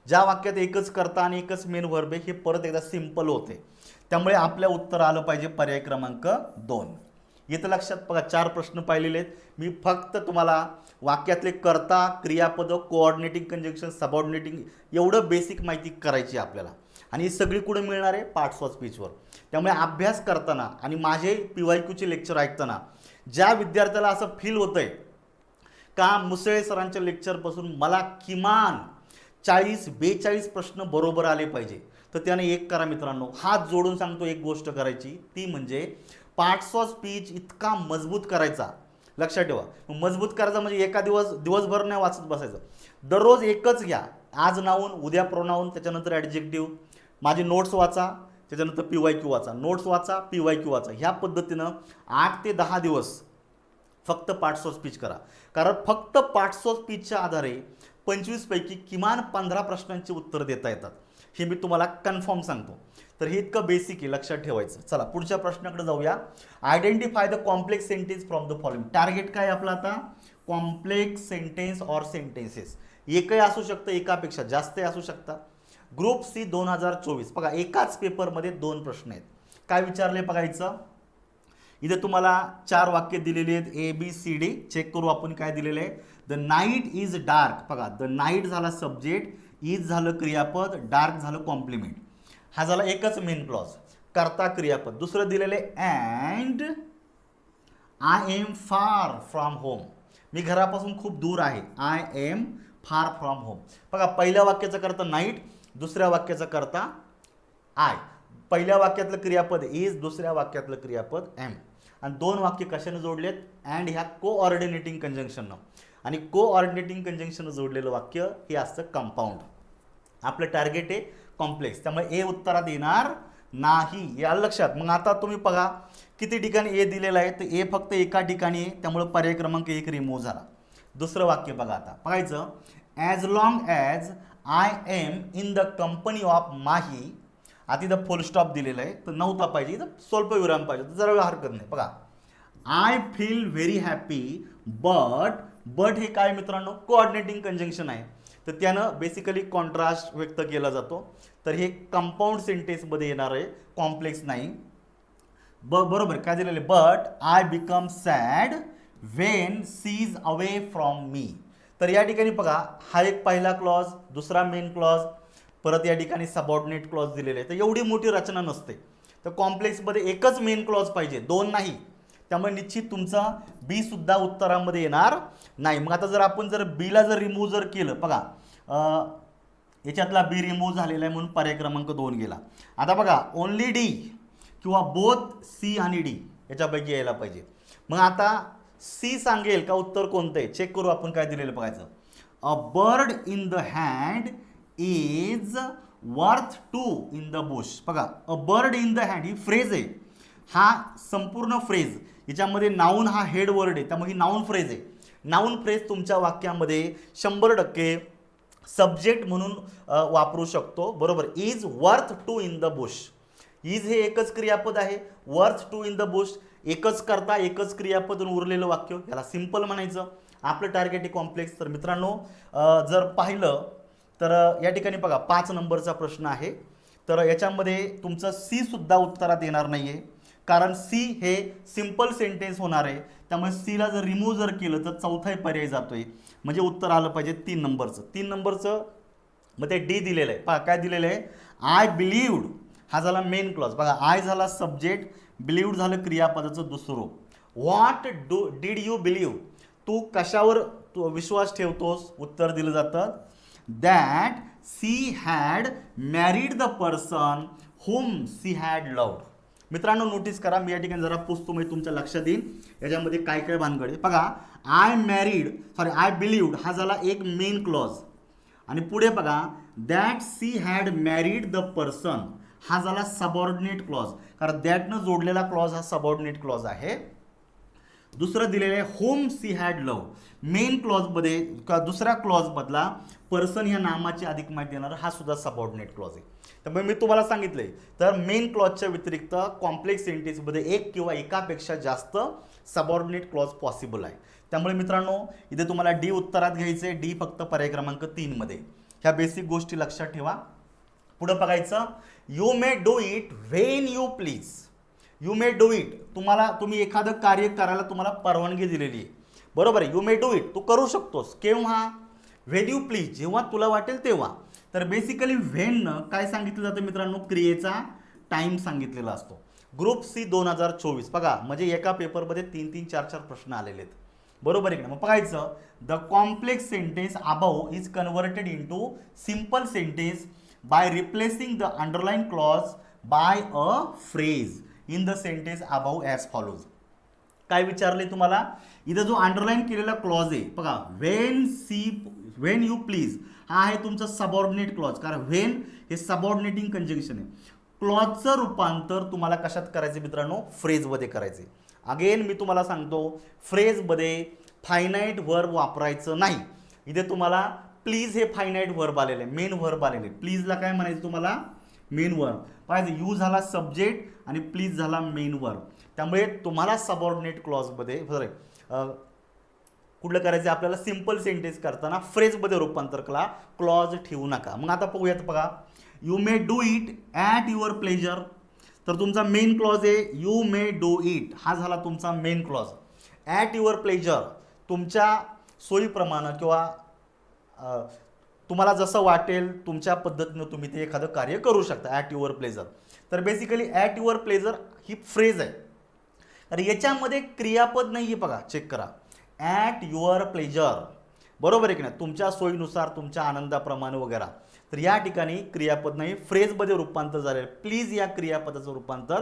ज्या वाक्यात एकच कर्ता आणि एकच मेन वर्ब आहे हे परत एकदा सिंपल होते. त्यामुळे आपल्या उत्तर आलं पाहिजे पर्याय क्रमांक 2. येतं लक्षात? बघा 4 प्रश्न पाहिलेले आहेत. मी फक्त तुम्हाला वाक्यातले कर्ता, क्रियापद, कोऑर्डिनेटिंग कंजंक्शन, सबऑर्डिनेटिंग एवढं बेसिक माहिती करायची आपल्याला. आणि ही सगळी कुठे मिळणार आहे? पार्ट्स ऑफ स्पीचवर. त्यामुळे अभ्यास करताना आणि माझे PYQचे लेक्चर ऐकताना ज्या विद्यार्थ्याला असं फील होतंय का मुसळे सरांच्या लेक्चरपासून मला किमान 40-42 प्रश्न बरोबर आले पाहिजे, तर त्याने एक करा मित्रांनो, हात जोडून सांगतो एक गोष्ट करायची, ती म्हणजे पार्ट्स ऑफ स्पीच इतका मजबूत करायचा. लक्षात ठेवा, मजबूत करायचा म्हणजे एका दिवसभर नाही वाचत बसायचं. दररोज एकच घ्या, आज नाऊन, उद्या प्रोनाऊन, त्याच्यानंतर ॲडजेक्टिव्ह. माझे नोट्स वाचा, त्याच्यानंतर PYQ वाचा, नोट्स वाचा, PYQ वाचा. ह्या पद्धतीनं 8 ते 10 दिवस फक्त पार्ट्स ऑफ स्पीच करा. कारण फक्त पार्ट्स ऑफ स्पीचच्या आधारे 25 पैकी किमान 15 प्रश्नांची उत्तर देता येतात, हे मी तुम्हाला कन्फर्म सांगतो. तर हे इतकं बेसिक आहे, लक्षात ठेवायचं. चला पुढच्या प्रश्नाकडे जाऊया. Identify the complex sentence from the following. Target काय आपलं आता? Complex sentence or sentences. एकही असू शकतं, एकापेक्षा जास्तही असू शकतात. Group C 2024. बघा एकाच पेपरमध्ये 2 प्रश्न आहेत. काय विचारले बघायचं? इथे तुम्हाला 4 वाक्य दिलेली आहेत ABCD. चेक करू आपण काय दिलेलं आहे. The night is dark. बघा द नाईट झाला सब्जेक्ट, इज झालं क्रियापद, डार्क झालं कॉम्प्लिमेंट. हा झाला एकच मेन क्लॉज, करता क्रियापद. दुसरं दिलेलं आहे and I am far from home. मी घरापासून खूप दूर आहे. I am far from home. बघा पहिल्या वाक्याचा करता नाईट, दुसऱ्या वाक्याचा करता आय. पहिल्या वाक्यातलं क्रियापद इज, दुसऱ्या वाक्यातलं क्रियापद एम. आणि 2 वाक्य कशाने जोडलेत? अँड ह्या कोऑर्डिनेटिंग कंजंक्शननं. आणि कोऑर्डिनेटिंग कंजंक्शननं जोडलेलं वाक्य हे असतं कंपाऊंड. आपलं टार्गेट आहे कॉम्प्लेक्स, त्यामुळे ए उत्तरात येणार नाही, या लक्षात. मग आता तुम्ही बघा किती ठिकाणी ए दिलेलं आहे, तर ए फक्त एका ठिकाणी आहे, त्यामुळे पर्याय क्रमांक 1 रिमूव्ह झाला. दुसरं वाक्य बघा आता बघायचं. As long as I am in the company of Mahi. आता इथं फुल स्टॉप दिलेला आहे, तर नव्हता पाहिजे, इथं स्वल्पविराम पाहिजे, तर जरा हरकत नाही. बघा I feel very happy but हे काय मित्रांनो कोऑर्डिनेटिंग कंजंक्शन आहे, तर त्यानं बेसिकली कॉन्ट्रास्ट व्यक्त केला जातो. तर हे कंपाऊंड सेंटेन्समध्ये येणार आहे, कॉम्प्लेक्स नाही. बरोबर काय दिलेलं आहे? But I become sad when she is away from me. तर या ठिकाणी बघा हा एक पहिला क्लॉज, दुसरा मेन क्लॉज, परत या ठिकाणी सबऑर्डिनेट क्लॉज दिलेले आहे. तर एवढी मोठी रचना नसते, तर कॉम्प्लेक्समध्ये एकच मेन क्लॉज पाहिजे, 2 नाही. त्यामुळे निश्चित तुमचा बी सुद्धा उत्तरामध्ये येणार नाही. मग आता जर आपण बीला रिमूव्ह जर केलं, बघा याच्यातला बी रिमूव्ह झालेला आहे म्हणून पर्याय क्रमांक 2 गेला. आता बघा ओनली डी किंवा बोथ सी आणि डी याच्यापैकी यायला पाहिजे. मग आता सी सांगेल का उत्तर कोणतं आहे? चेक करू आपण काय दिलेलं बघायचं. A bird in the hand is worth 2 in the bush. बघा a bird in the hand ही फ्रेज आहे, हा संपूर्ण फ्रेज, याच्यामध्ये नाऊन हा हेड वर्ड आहे, त्यामुळे ही नाऊन फ्रेज आहे. नाऊन फ्रेज तुमच्या वाक्यामध्ये 100% सब्जेक्ट म्हणून वापरू शकतो. बरोबर. Is worth 2 in the Bush. Is हे एकच क्रियापद आहे, वर्थ 2 इन द बुश एकच करता एकच क्रियापद उरलेलं वाक्य, याला सिंपल म्हणायचं. आपलं टार्गेट आहे कॉम्प्लेक्स. तर मित्रांनो जर पाहिलं तर या ठिकाणी बघा 5 नंबरचा प्रश्न आहे. तर याच्यामध्ये तुमचं सी सुद्धा उत्तरात येणार नाही आहे, कारण सी हे सिंपल सेंटेन्स होणार आहे. त्यामुळे सीला जर रिमूव्ह जर केलं तर चौथा पर्याय जातोय, म्हणजे उत्तर आलं पाहिजे 3 नंबरचं. 3 नंबरचं मग ते डी दिलेलं आहे. पहा काय दिलेलं आहे. आय बिलीव्ड हा झाला मेन क्लॉज. बघा आय झाला सब्जेक्ट, बिलीव्ड झालं क्रियापदाचं दुसरं रूप. What did you believe. तू कशावर तू विश्वास ठेवतोस? उत्तर दिलं जातं that she had married the person whom she had loved. मित्रांनो नोटीस करा, मी या ठिकाणी जरा पुसतो म्हणजे तुमच्या लक्षात येईल याच्यामध्ये काय काय भानगड आहे. बघा आय बिलीव्ड हा झाला एक मेन क्लॉज, आणि पुढे बघा that she had married the person हा झाला सबऑर्डिनेट क्लॉज, कारण दॅटनं जोडलेला क्लॉज हा सबऑर्डिनेट क्लॉज आहे. दुसरं दिलेलं आहे whom she had love. Main क्लॉजमध्ये का दुसऱ्या क्लॉजमधला पर्सन ह्या नामाची अधिक माहिती देणारा हा सुद्धा सबऑर्डिनेट क्लॉज आहे. त्यामुळे मी तुम्हाला सांगितलंय तर मेन क्लॉजच्या व्यतिरिक्त कॉम्प्लेक्स सेंटेन्समध्ये एक किंवा एकापेक्षा जास्त सबऑर्डिनेट क्लॉज पॉसिबल आहे. त्यामुळे मित्रांनो इथे तुम्हाला डी उत्तरात घ्यायचे, डी फक्त पर्याय क्रमांक 3 मध्ये. ह्या बेसिक गोष्टी लक्षात ठेवा. पुढे बघायचं. You may do it when you please. You may do it तुम्ही एखादं कार्य करायला तुम्हाला परवानगी दिलेली आहे. बरोबर आहे. यू मे डू इट तू करू शकतोस. केव्हा? व्हेन यू प्लीज जेव्हा तुला वाटेल तेव्हा. तर बेसिकली व्हेननं काय सांगितलं जातं मित्रांनो? क्रियेचा टाइम सांगितलेला असतो. ग्रुप सी 2024 बघा, म्हणजे एका पेपरमध्ये 3-3, 4-4 प्रश्न आलेले आहेत. बरोबर आहे का? मग बघायचं. The complex sentence above is converted into simple sentence by replacing the underline clause bye a phrase in the sentence above as follows. काय विचारले तुम्हाला? इथं जो अंडरलाइन केलेला क्लॉज आहे बघा, व्हेन यू प्लीज हा आहे तुमचा सबऑर्डिनेट क्लॉज, कारण व्हेन हे सबऑर्डिनेटिंग कंजंक्शन आहे. क्लॉजचं रूपांतर तुम्हाला कशात करायचं मित्रांनो? फ्रेजमध्ये करायचे. अगेन मी तुम्हाला सांगतो फ्रेजमध्ये फायनाईट वर्ब वापरायचं नाही. इथे तुम्हाला प्लीज हे फायनाईट वर्ब आलेले आहे, मेन वर्ब आलेले. प्लीजला काय म्हणायचं तुम्हाला? Main verb. पाहिजे यू झाला सब्जेक्ट आणि प्लीज झाला मेन वर्ब. त्यामुळे तुम्हाला सबऑर्डिनेट क्लॉजमध्ये कुठलं करायचं आपल्याला? सिंपल सेंटेन्स करताना फ्रेजमध्ये रूपांतर करा, क्लॉज ठेवू नका. मग आता बघूयात बघा. You may do it at your pleasure. तर तुमचा मेन क्लॉज आहे यू मे डू इट, हा झाला तुमचा main clause. At your pleasure, तुमच्या सोयीप्रमाणे किंवा तुम्हाला जसं वाटेल तुमच्या पद्धतीनं तुम्ही ते एखादं कार्य करू शकता ॲट युअर प्लेजर. तर basically at your pleasure he phrase आहे. तर याच्यामध्ये क्रियापद नाही आहे बघा, चेक करा. ॲट युअर प्लेजर, बरोबर आहे की नाही, तुमच्या सोयीनुसार तुमच्या आनंदाप्रमाणे वगैरे. तर या ठिकाणी क्रियापद नाही, फ्रेजमध्ये रूपांतर झालेलं. प्लीज या क्रियापदाचं रूपांतर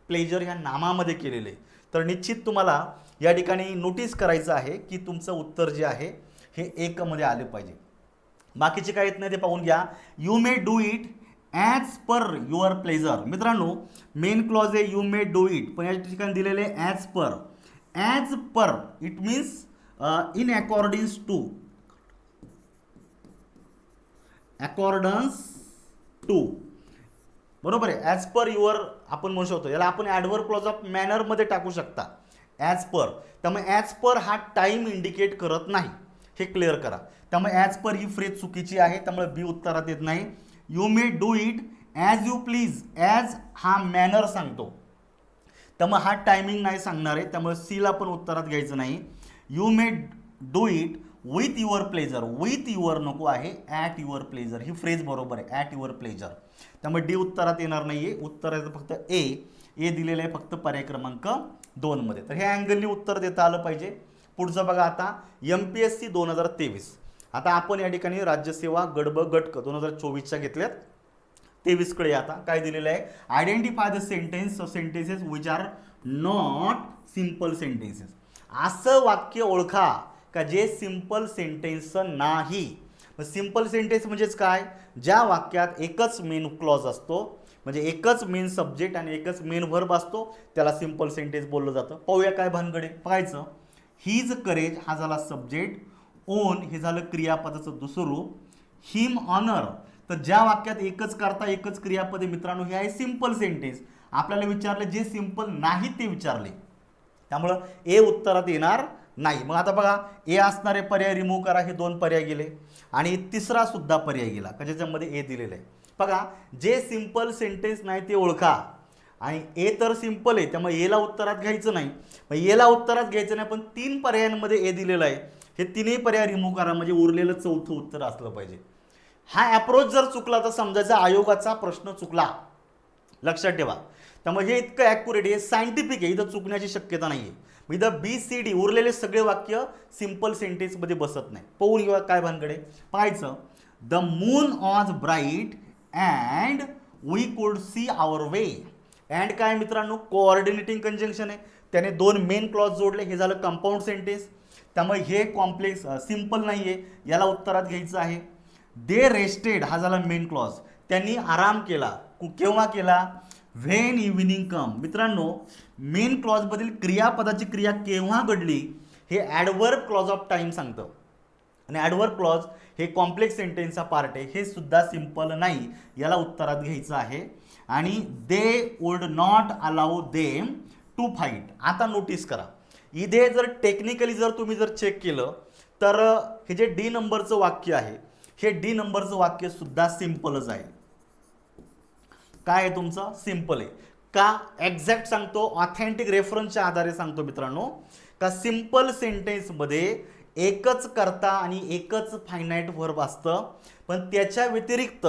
प्लेजर ह्या नामामध्ये केलेलं आहे. तर निश्चित तुम्हाला या ठिकाणी नोटीस करायचं आहे की तुमचं उत्तर जे आहे हे एकमध्ये आले पाहिजे. बाकीचे काय येत नाही ते पाहून घ्या. You may do it as per your pleasure. मित्रांनो मेन क्लॉज आहे यू मे डू इट, पण या ठिकाणी दिलेले as per. As per it means in accordings to, accordance to, बरोबर आहे. ॲज पर युअर आपण म्हणू शकतो, याला आपण ॲडव्हर्ब क्लॉज ऑफ मॅनरमध्ये टाकू शकता ॲज पर. त्यामुळे ॲज पर हा टाईम इंडिकेट करत नाही, हे क्लिअर करा. त्यामुळे ॲज पर ही फ्रेज चुकीची आहे, त्यामुळे बी उत्तरात येत नाही. You may do it as you please, as हा मॅनर सांगतो, त्यामुळे हा टायमिंग नाही सांगणार आहे, त्यामुळे सीला पण उत्तरात घ्यायचं नाही. You may do it with your pleasure, with your नको आहे, at your pleasure he phrase बरोबर आहे, ॲट युअर प्लेजर. त्यामुळे डी उत्तरात येणार नाही आहे, उत्तर आहे फक्त ए दिलेलं आहे फक्त पर्याय क्रमांक 2 मध्ये. तर हे अँगलनी उत्तर देता आलं पाहिजे. पुढचं बघा आता MPSC 2023. आता आपण या ठिकाणी राज्यसेवा गटक 2024च्या घेतल्यात. 23 कडे आता काय दिलेलं आहे, identify the sentences which are not simple sentences. असं वाक्य ओळखा का जे सिम्पल सेंटेन्स नाही. सिम्पल सेंटेन्स म्हणजेच काय, ज्या वाक्यात एकच मेन क्लॉज असतो, म्हणजे एकच मेन सब्जेक्ट आणि एकच मेन व्हर्ब असतो, त्याला सिम्पल सेंटेन्स बोललं जातं. पाहूया काय भानगडे, बघायचं. हीज करेज हा झाला सब्जेक्ट, ओन हे झालं क्रियापदाचं दुसरं रूप, हिम ऑनर. तर ज्या वाक्यात एकच करता एकच क्रियापद आहे मित्रांनो, हे आहे सिम्पल सेंटेन्स. आपल्याला विचारले जे सिम्पल नाही ते विचारले, त्यामुळं ए उत्तरात येणार नाही. मग आता बघा ए असणारे पर्याय रिमूव्ह करा, हे 2 पर्याय गेले आणि तिसरा सुद्धा पर्याय गेला का ज्याच्यामध्ये ए दिलेलं आहे. बघा जे सिम्पल सेंटेन्स नाही ते ओळखा, आणि ए तर सिम्पल आहे त्यामुळे एला उत्तरात घ्यायचं नाही. मग एला उत्तरात घ्यायचं नाही, पण 3 पर्यायांमध्ये ए दिलेलं आहे, हे 3ही पर्याय रिमूव्ह करा, म्हणजे उरलेलं 4थं उत्तर असलं पाहिजे. हा अप्रोच जर चुकला तर समजायचा आयोगाचा प्रश्न चुकला, लक्षात ठेवा. त्यामुळे हे इतकं ॲक्युरेट आहे, सायंटिफिक आहे, इथं चुकण्याची शक्यता नाही आहे. इथं BCD उरलेले सगळे वाक्य सिम्पल सेंटेन्समध्ये बसत नाही. पाहून घेऊया काय भानगडे, पाहायचं. The moon was bright and we could see our way. And काय मित्रांनो, कोऑर्डिनेटिंग कंजंक्शन आहे, त्याने 2 मेन क्लॉज जोडले, हे झालं कंपाऊंड सेंटेन्स. त्यामुळे हे कॉम्प्लेक्स सिम्पल नाही आहे, याला उत्तरात घ्यायचं आहे. दे रेस्टेड हा झाला मेन क्लॉज, त्यांनी आराम केला, केव्हा केला, व्हेन इव्हिनिंग कम. मित्रांनो मेन क्लॉजमधील क्रियापदाची क्रिया केव्हा घडली हे ॲडव्हर्ब क्लॉज ऑफ टाईम सांगतं, आणि ॲडव्हर्ब क्लॉज हे कॉम्प्लेक्स सेंटेन्सचा पार्ट आहे, हे सुद्धा सिम्पल नाही, याला उत्तरात घ्यायचं आहे. आणि they would not allow them to fight. आता नोटीस करा, इथे जर टेक्निकली जर तुम्ही जर चेक केलं तर हे जे डी नंबरचं वाक्य आहे, हे डी नंबरचं वाक्य सुद्धा सिम्पलच आहे. काय आहे तुमचं, सिम्पल आहे का, एक्झॅक्ट सांगतो, ऑथेंटिक रेफरन्सच्या आधारे सांगतो मित्रांनो, का सिम्पल सेंटेन्समध्ये एकच कर्ता आणि एकच फायनाईट व्हर्ब असतं, पण त्याच्या व्यतिरिक्त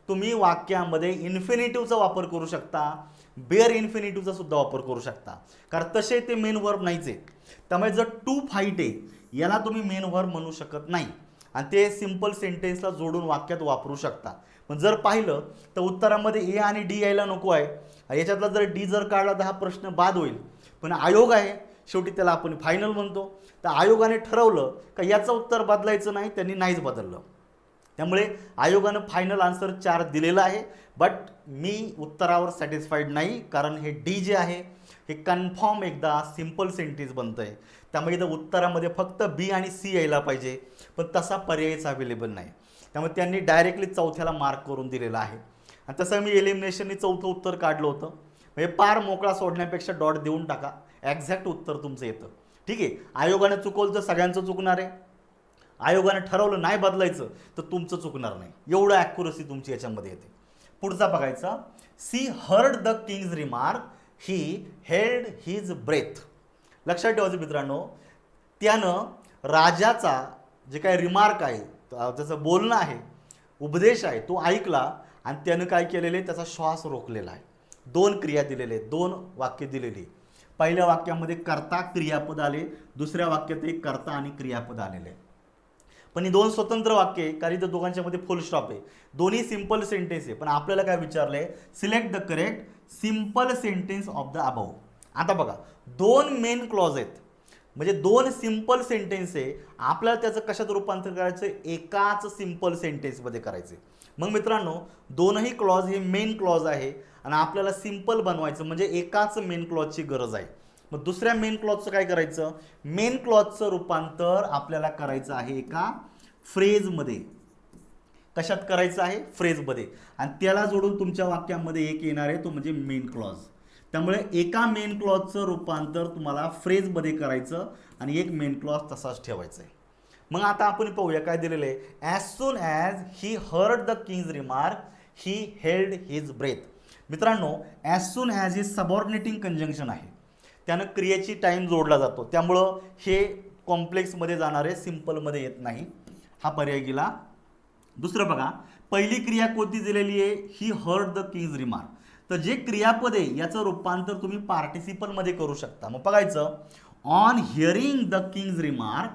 तुम्ही वाक्यामध्ये इन्फिनिटिव्हचा वापर करू शकता, बेअर इन्फिनिटिव्हचा सुद्धा वापर करू शकता, कारण तसे ते मेन व्हर्ब नाहीच आहे. त्यामुळे जर टू फाईट आहे याला तुम्ही मेन व्हर्ब म्हणू शकत नाही, आणि ते सिम्पल सेंटेन्सला जोडून वाक्यात वापरू शकता. पण जर पाहिलं तर उत्तरामध्ये ए आणि डी यायला नको आहे, याच्यातला जर डी जर काढला तर हा प्रश्न बाद होईल. पण आयोग आहे शेवटी, त्याला आपण फायनल म्हणतो, तर आयोगाने ठरवलं का याचं उत्तर बदलायचं नाही, त्यांनी नाहीच बदललं. त्यामुळे आयोगानं फायनल आन्सर 4 दिलेला आहे, बट मी उत्तरावर सॅटिस्फाईड नाही, कारण हे डी जे आहे हे कन्फर्म एकदा सिम्पल सेंटेन्स बनतं आहे. त्यामुळे इथं उत्तरामध्ये फक्त बी आणि सी यायला पाहिजे, पण तसा पर्यायच अवेलेबल नाही. त्यामुळे त्यांनी डायरेक्टली 4थ्याला मार्क करून दिलेला आहे. आणि तसं मी एलिमिनेशननी 4थं उत्तर काढलं होतं, म्हणजे पार मोकळा सोडण्यापेक्षा डॉट देऊन टाका, एक्झॅक्ट उत्तर तुमचं येतं. ठीक आहे, आयोगाने चुकवलं तर सगळ्यांचं चुकणार आहे, आयोगाने ठरवलं नाही बदलायचं तर तुमचं चुकणार नाही, एवढं ॲक्युरसी तुमची याच्यामध्ये येते. पुढचा बघायचा, she heard the king's remark, he held his breath. लक्षात ठेवायचं मित्रांनो, त्यानं राजाचा जे काही रिमार्क आहे, त्याचं बोलणं आहे, उपदेश आहे, तो ऐकला आणि त्यानं काय केलेले, त्याचा श्वास रोखलेला आहे. दोन क्रिया दिलेले, दोन वाक्य दिलेली. पहिल्या वाक्यामध्ये कर्ता क्रियापद आले, दुसऱ्या वाक्यात कर्ता आणि क्रियापद आलेले. पण ही दोन स्वतंत्र वाक्ये, कारण इथं दोघांच्या मध्ये फुल स्टॉप आहे. दोन्ही सिंपल सेंटेन्स आहे. पण आपल्याला काय विचारलंय, select the correct simple sentence of the above. आता बघा, दोन मेन क्लॉज आहेत, म्हणजे दोन सिंपल सेंटेन्स आहे. आपल्याला त्याचं कशात रूपांतर करायचं, एकाच सिंपल सेंटेन्समध्ये करायचे. मग मित्रांनो, दोनही क्लॉज हे मेन क्लॉज आहे आणि आपल्याला सिंपल बनवायचं म्हणजे एकाच मेन क्लॉजची गरज आहे. मग दुसऱ्या मेन क्लॉजचं काय करायचं, मेन क्लॉजचं रूपांतर आपल्याला करायचं आहे एका फ्रेजमध्ये. कशात करायचं आहे, फ्रेजमध्ये. आणि त्याला जोडून तुमच्या वाक्यामध्ये एक येणार आहे, तो म्हणजे मेन क्लॉज. त्यामुळे एका मेन क्लॉजचं रूपांतर तुम्हाला फ्रेजमध्ये करायचं आणि एक मेन क्लॉज तसाच ठेवायचा आहे. मग आता आपण पाहूया काय दिलेलं आहे. As soon as he heard the king's remark, he held his breath. मित्रांनो, ॲज सून ॲज हे सबऑर्डिनेटिंग कंजंक्शन आहे, त्यानं क्रियेची टाईम जोडला जातो. त्यामुळं हे कॉम्प्लेक्समध्ये जाणारे सिंपलमध्ये येत नाही, हा पर्याय गेला. दुसरं बघा, पहिली क्रिया कोणती दिलेली आहे, he heard the king's remark. तर जे क्रियापद आहे याचं रूपांतर तुम्ही पार्टिसिपलमध्ये करू शकता. मग बघायचं, on hearing the king's remark,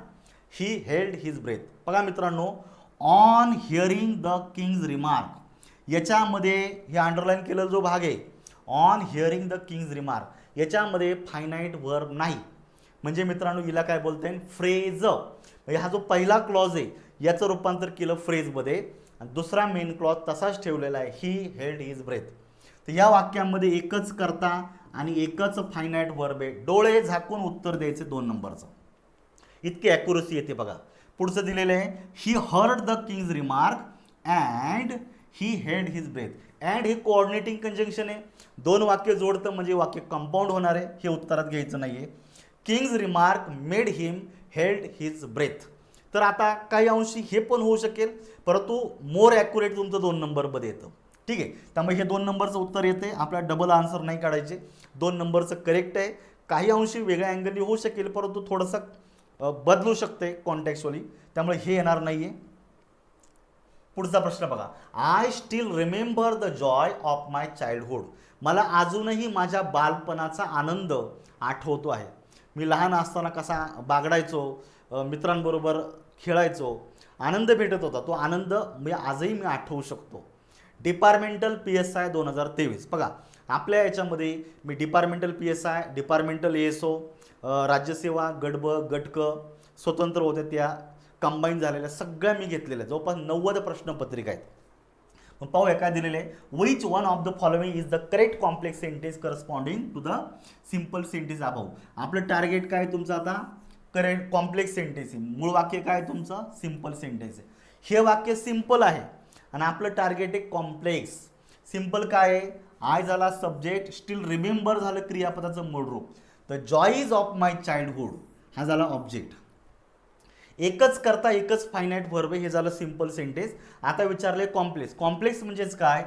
he held his breath. बघा मित्रांनो, on hearing the king's remark, याच्यामध्ये हे अंडरलाईन केलेला जो भाग आहे, on hearing the king's remark, याच्यामध्ये फायनाईट वर्ब नाही. म्हणजे मित्रांनो, हिला काय बोलते, फ्रेज. म्हणजे हा जो पहिला क्लॉज आहे याचं रूपांतर केलं फ्रेजमध्ये आणि दुसरा मेन क्लॉज तसाच ठेवलेला आहे, ही हेल्ड हिज ब्रेथ. तर या वाक्यामध्ये एकच कर्ता आणि एकच फायनाईट वर्ब आहे. डोळे झाकून उत्तर द्यायचे 2 नंबरचं. इतकी ॲक्युरसी येते. बघा पुढचं दिलेलं आहे, he heard the king's remark and he held his breath. And हे कोऑर्डिनेटिंग कंजंक्शन आहे, दोन वाक्य जोडतं म्हणजे वाक्य कंपाऊंड होणार आहे, हे उत्तरात घ्यायचं नाही आहे. किंग्ज रिमार्क मेड हिम हेल्ड हिज ब्रेथ. तर आता काही अंशी हे पण होऊ शकेल, परंतु मोर ॲक्युरेट तुमचं 2 नंबरमध्ये येतं. ठीक आहे, त्यामुळे हे 2 नंबरचं उत्तर येते. आपल्याला डबल आन्सर नाही काढायचे, 2 नंबरचं करेक्ट आहे. काही अंशी वेगळ्या अँगलनी होऊ शकेल, परंतु थोडंसं बदलू शकते कॉन्टेक्स्चुअली, त्यामुळे हे येणार नाही आहे. पुढचा प्रश्न बघा, I still remember the Joy of my childhood. मला अजूनही माझ्या बालपणाचा आनंद आठवतो आहे. मी लहान असताना कसा बागडायचो, मित्रांबरोबर खेळायचो, आनंद भेटत होता. तो आनंद मी आजही आठवू शकतो. Departmental PSI 2023. बघा आपल्या याच्यामध्ये मी डिपार्टमेंटल PSI, डिपार्टमेंटल ASO, राज्यसेवा, गट ब, गट क, स्वतंत्र होते त्या कंबाईन झालेल्या सगळ्या मी घेतलेल्या, जवळपास 90 प्रश्नपत्रिका आहेत. मग पाहूया काय दिलेले आहे. Which one of the following is the correct complex sentence corresponding to the simple sentence above. आपलं टार्गेट काय तुमचं आता, करेक्ट कॉम्प्लेक्स सेंटेन्स आहे. मूळ वाक्य काय तुमचं, सिंपल सेंटेन्स आहे. हे वाक्य सिंपल आहे आणि आपलं टार्गेट आहे कॉम्प्लेक्स. सिंपल काय आहे, आय झाला सब्जेक्ट, स्टील रिमेंबर झालं क्रियापदाचं मूळ रूप, द जॉईज ऑफ माय चाइल्डहुड हा झाला ऑब्जेक्ट. एकच करता एकच फायनाईट वर्ब, हे झालं सिंपल सेंटेन्स. आता विचारले कॉम्प्लेक्स. कॉम्प्लेक्स म्हणजेच काय,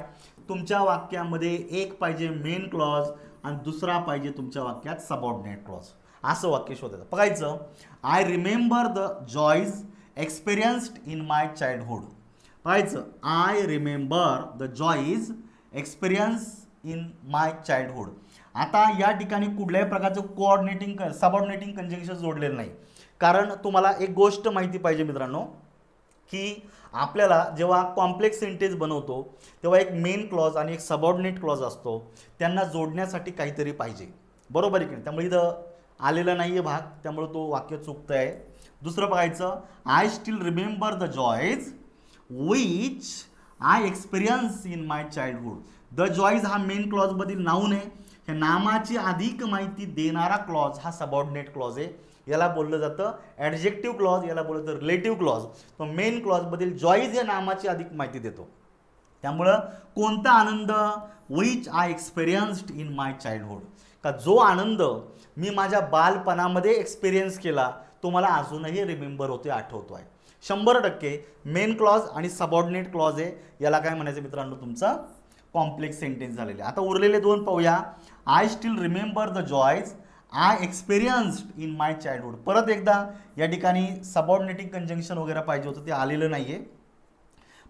तुमच्या वाक्यामध्ये एक पाहिजे मेन क्लॉज आणि दुसरा पाहिजे तुमच्या वाक्यात सबऑर्डिनेट क्लॉज, असं वाक्य शोधायचं. बघायचं, I remember the joys experienced in my childhood. बघायचं, I remember the joys experience in my childhood. आता या ठिकाणी कुठल्याही प्रकारचं कोऑर्डिनेटिंग सबऑर्डिनेटिंग कंजंक्शन जोडलेलं नाही, कारण तुम्हाला एक गोष्ट माहिती पाहिजे मित्रांनो, की आपल्याला जेव्हा कॉम्प्लेक्स सेंटेन्स बनवतो तेव्हा एक मेन क्लॉज आणि एक सबऑर्डिनेट क्लॉज असतो, त्यांना जोडण्यासाठी काहीतरी पाहिजे, बरोबर आहे की नाही. त्यामुळे इथं आलेला नाही आहे भाग, त्यामुळे तो वाक्य चुकतं आहे. दुसरं बघायचं, I still remember the joys which I experience in my childhood. The joys हा मेन क्लॉजमधील नाऊन आहे, हे नामाची अधिक माहिती देणारा क्लॉज हा सबऑर्डिनेट क्लॉज आहे. याला बोललं जातं ॲडजेक्टिव्ह क्लॉज, याला बोललं जातं रिलेटिव्ह क्लॉज. तो मेन क्लॉजमधील जॉईज या नामाची अधिक माहिती देतो. त्यामुळं कोणता आनंद, which I experienced in my childhood, का जो आनंद मी माझ्या बालपणामध्ये एक्सपिरियन्स केला तो मला अजूनही रिमेंबर होते, आठवतो आहे. 100% मेन क्लॉज आणि सबऑर्डिनेट क्लॉज आहे. याला काय म्हणायचं मित्रांनो, तुमचा कॉम्प्लेक्स सेंटेन्स झालेले. आता उरलेले दोन पाहूया. I still remember the joys I experienced in my childhood. परत एकदा या ठिकाणी सबऑर्डिनेटिंग कंजंक्शन वगैरे पाहिजे होतं, ते आलेलं नाहीये.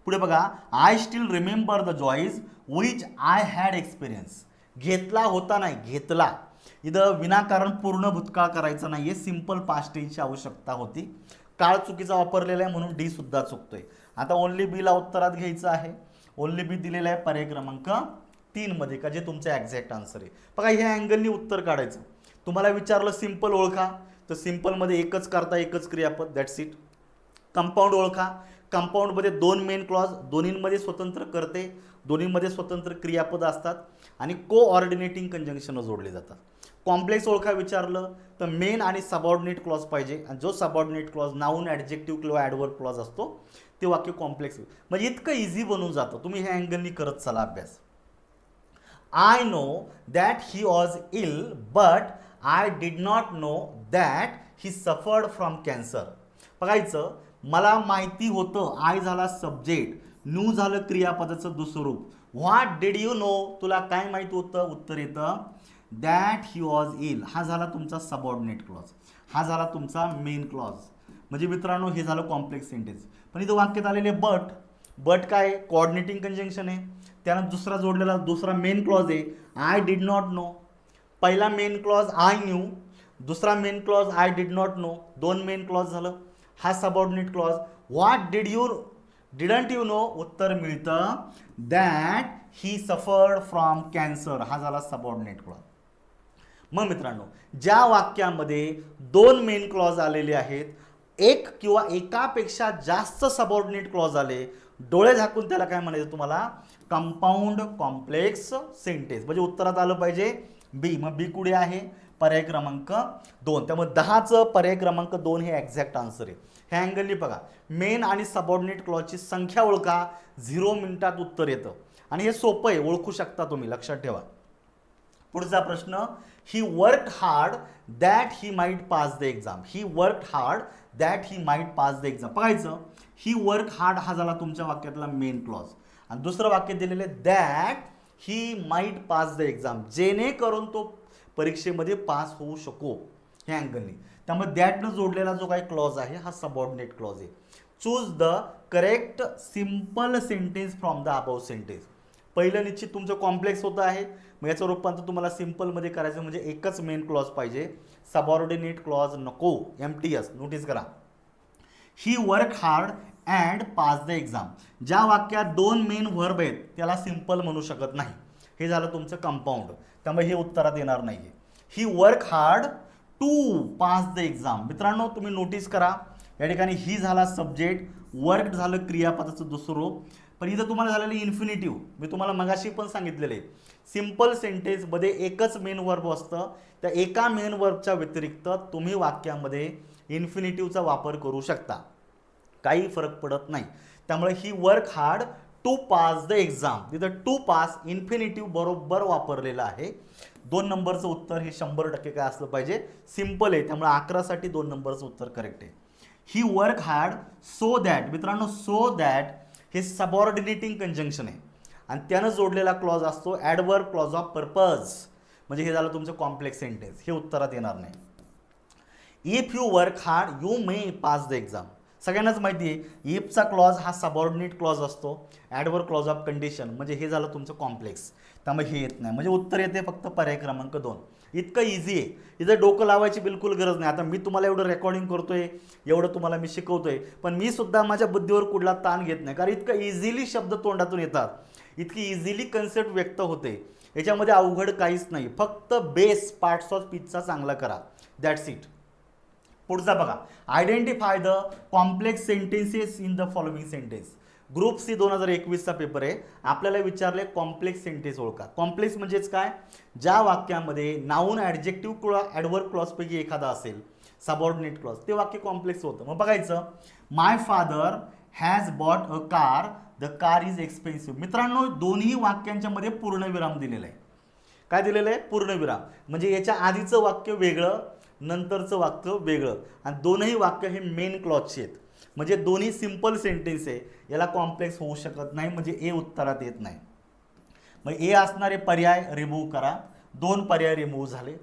पुढे बघा, I still remember the joys which I had experience. घेतला होता नाही, घेतला. इथं विनाकारण पूर्ण भूतकाळ करायचं नाहीये, सिंपल पास्ट टेन्सची आवश्यकता होती. काळ चुकीचा वापरलेला आहे म्हणून डी सुद्धा चुकतोय. आता ओनली बीला उत्तरात घ्यायचं आहे. ओनली बी दिलेला आहे पर्याय क्रमांक 3 मध्ये, का जे तुमचं एक्झॅक्ट आन्सर आहे. बघा, ह्या अँगलनी उत्तर काढायचं. तुम्हाला विचारलं सिंपल ओळखा, तर सिंपलमध्ये एकच करता, एकच क्रियापद, दॅट्स इट. कंपाऊंड ओळखा. कंपाऊंडमध्ये 2 मेन क्लॉज, दोन्हींमध्ये स्वतंत्र करते, दोन्हीमध्ये स्वतंत्र क्रियापद असतात आणि कोऑर्डिनेटिंग कंजंक्शन जोडले जातात. कॉम्प्लेक्स ओळखा विचारलं तर मेन आणि सबऑर्डिनेट क्लॉज पाहिजे, आणि जो सबऑर्डिनेट क्लॉज नाऊन, ॲडजेक्टिव्ह किंवा ॲडवर्ब क्लॉज असतो ते वाक्य कॉम्प्लेक्स. म्हणजे इतकं इझी बनून जातं. तुम्ही ह्या अँगलनी करत चला अभ्यास. I know that he was ill but I did not know that he suffered from cancer. बघायचं, मला माहिती होतं. आय झाला सब्जेक्ट, न्यू झालं क्रियापदाचं दुसरं रूप. व्हॉट डिड यू नो, तुला काय माहित होतं, उत्तर येतं दॅट ही वॉज इल. हा झाला तुमचा सबऑर्डिनेट क्लॉज, हा झाला तुमचा मेन क्लॉज. म्हणजे मित्रांनो हे झालं कॉम्प्लेक्स सेंटेन्स. पण इथं वाक्यात आलेले बट, बट काय, कोऑर्डिनेटिंग कंजंक्शन आहे. त्यानं दुसरा जोडलेला दुसरा मेन क्लॉज आहे, आय डिड नॉट नो. पहिला मेन क्लॉज आय न्यू, दुसरा main clause I did not no, 2 main clause झालं. हा subordinate clause. What didn't you know, उत्तर मिळतं that he suffered from cancer. हा झाला सबऑर्डिनेट क्लॉज. मग मित्रांनो, ज्या वाक्यामध्ये 2 मेन क्लॉज आलेले आहेत, एक किंवा एकापेक्षा जास्त सबऑर्डिनेट क्लॉज आले, डोळे झाकून त्याला काय म्हणायचं तुम्हाला, कंपाऊंड कॉम्प्लेक्स सेंटेन्स. म्हणजे उत्तरात आलं पाहिजे बी. मग बी कुठे आहे, पर्याय क्रमांक 2. त्यामुळे 10चं पर्याय क्रमांक 2 हे एक्झॅक्ट आन्सर आहे. ह्या अँगलनी बघा, मेन आणि सबऑर्डिनेट क्लॉजची संख्या ओळखा, 0 मिनिटात उत्तर येतं. आणि हे सोपं आहे, ओळखू शकता तुम्ही, लक्षात ठेवा. पुढचा प्रश्न, he worked hard that he might pass the exam. He worked hard that he might pass the exam. बघायचं, ही वर्क हार्ड हा झाला तुमच्या वाक्यातला मेन क्लॉज, आणि दुसरं वाक्य दिलेले that he might pass the exam, जेणेकरून तो परीक्षेमध्ये पास होऊ शको, ह्या अँगलनी. त्यामुळे दॅटनं जोडलेला जो काही क्लॉज आहे हा सबऑर्डिनेट क्लॉज आहे. Choose the correct simple sentence from the above sentence. पहिलं निश्चित तुमचं कॉम्प्लेक्स होतं आहे, मग याचं रूपांतर तुम्हाला सिंपलमध्ये करायचं, म्हणजे एकच मेन क्लॉज पाहिजे, सबऑर्डिनेट क्लॉज नको. MTS नोटीस करा. He work hard and pass the exam. ज्या वाक्यात 2 मेन व्हर्ब आहेत त्याला सिंपल म्हणू शकत नाही. हे झालं तुमचं कंपाऊंड, त्यामुळे हे उत्तरात येणार नाही. He work hard to pass the exam. मित्रांनो तुम्ही नोटीस करा, या ठिकाणी ही झाला सब्जेक्ट, वर्क झालं क्रियापदाचं दुसरं रूप, पण इथं तुम्हाला झालेलं इन्फिनिटिव्ह. मी तुम्हाला मगाशी पण सांगितलेलं आहे, सिंपल सेंटेन्समध्ये एकच मेन वर्ब असतं. त्या एका मेन वर्बच्या व्यतिरिक्त तुम्ही वाक्यामध्ये इन्फिनिटिव्हचा वापर करू शकता, काही फरक पडत नाही. त्यामुळे he work hard to pass the exam, तिथं टू पास इन्फिनिटिव्ह बरोबर वापरलेलं आहे. 2 नंबरचं उत्तर हे 100% काय असलं पाहिजे, सिंपल आहे. त्यामुळे 11साठी 2 नंबरचं उत्तर करेक्ट आहे. ही वर्क हार्ड सो दॅट. मित्रांनो सो दॅट हे सबऑर्डिनेटिंग कंजंक्शन आहे, आणि त्यानं जोडलेला क्लॉज असतो ॲडवर्ब क्लॉज ऑफ पर्पज. म्हणजे हे झालं तुमचं कॉम्प्लेक्स सेंटेन्स, हे उत्तरात येणार नाही. If you work hard you may pass the exam. सगळ्यांनाच माहिती आहे इफचा क्लॉज हा सबऑर्डिनेट क्लॉज असतो, ॲडवर्ब क्लॉज ऑफ कंडिशन. म्हणजे हे झालं तुमचं कॉम्प्लेक्स, त्यामुळे हे येत नाही. म्हणजे उत्तर येते फक्त पर्याय क्रमांक 2. इतकं इझी आहे, इथं डोकं लावायची बिलकुल गरज नाही. आता मी तुम्हाला एवढं रेकॉर्डिंग करतोय, एवढं तुम्हाला मी शिकवतोय, पण मी सुद्धा माझ्या बुद्धीवर कुठला ताण घेत नाही, कारण इतकं इझिली शब्द तोंडातून येतात, इतकी इझिली कन्सेप्ट व्यक्त होते. याच्यामध्ये अवघड काहीच नाही, फक्त बेस पार्ट्स ऑफ स्पीचचा चांगला करा, दॅट्स इट. पुढचा बघा, identify the complex sentences in the following sentence. Group C 2021चा पेपर आहे. आपल्याला विचारले कॉम्प्लेक्स सेंटेन्स ओळखा. कॉम्प्लेक्स म्हणजेच काय, ज्या वाक्यामध्ये नाऊन, ॲडजेक्टिव्ह किंवा ॲडवर्ब क्लॉजपैकी एखादा असेल, सबऑर्डिनेट क्लॉज, ते वाक्य कॉम्प्लेक्स होतं. मग बघायचं, my father has bought a car, the car is expensive. मित्रांनो दोन्ही वाक्यांच्या मध्ये पूर्णविराम दिलेला आहे. काय दिलेलं आहे, पूर्णविराम. म्हणजे याच्या आधीचं वाक्य वेगळं, नंतरचं वाक्य वेगळं, आणि दोनही वाक्य हे मेन क्लॉजचे आहेत. म्हणजे दोन्ही सिंपल सेंटेन्स आहे, याला कॉम्प्लेक्स होऊ शकत नाही, म्हणजे ए उत्तरात येत नाही. मग ए असणारे पर्याय रिमूव्ह करा, 2 पर्याय रिमूव्ह झाले.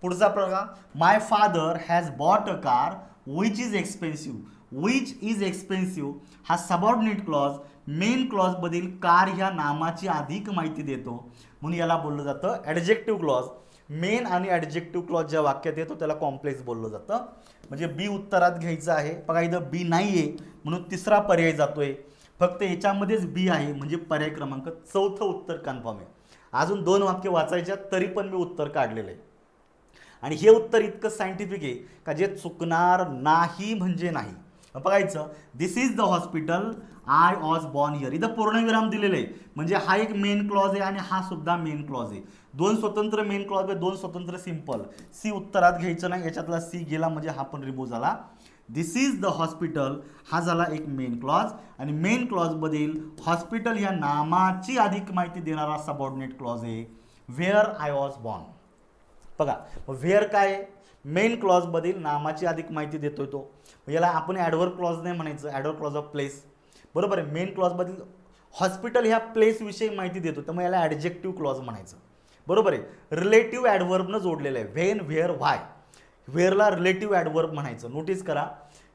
पुढचा प्रकार, my father has bought a car which is expensive. Which is expensive हा सबऑर्डिनेट क्लॉज मेन क्लॉजमधील कार ह्या नामाची अधिक माहिती देतो, म्हणून याला बोललं जातं ॲडजेक्टिव्ह क्लॉज. मेन आणि ॲडजेक्टिव्ह क्लॉज ज्या वाक्यात येतो त्याला कॉम्प्लेक्स बोललं जातं. म्हणजे बी उत्तरात घ्यायचं आहे. बघा इथं बी नाही आहे म्हणून तिसरा पर्याय जातोय. फक्त याच्यामध्येच बी आहे म्हणजे पर्याय क्रमांक 4थं उत्तर कन्फर्म आहे. अजून 2 वाक्य वाचायच्या तरी पण मी उत्तर काढलेलं आहे. आणि हे उत्तर इतकं सायंटिफिक आहे का जे चुकणार नाही म्हणजे नाही. बघायचं, this is the hospital I was born here. इथं पूर्णविराम दिलेलं आहे म्हणजे हा एक मेन क्लॉज आहे आणि हा सुद्धा मेन क्लॉज आहे. 2 स्वतंत्र मेन क्लॉज आहे, 2 स्वतंत्र सिंपल. सी उत्तरात घ्यायचं नाही, याच्यातला सी गेला म्हणजे हा पण रिमूव्ह झाला. दिस इज द हॉस्पिटल हा झाला एक मेन क्लॉज आणि मेन क्लॉजमधील हॉस्पिटल ह्या नामाची अधिक माहिती देणारा सबऑर्डिनेट क्लॉज आहे वेअर आय वॉज बॉर्न. बघा व्हेअर काय आहे, मेन क्लॉजमधील नामाची अधिक माहिती देतोय तो. याला आपण ॲडव्हर्ब क्लॉज नाही म्हणायचं, ॲडव्हर्ब क्लॉज ऑफ प्लेस. बरोबर आहे. मेन क्लॉजमधील हॉस्पिटल ह्या प्लेसविषयी माहिती देतो त्यामुळे याला ॲडजेक्टिव्ह क्लॉज म्हणायचं. बरोबर आहे. रिलेटिव्ह ॲडव्हर्बनं जोडलेलं आहे. When, where, why. व्हेअरला रिलेटिव्ह ॲडव्हर्ब म्हणायचं. नोटीस करा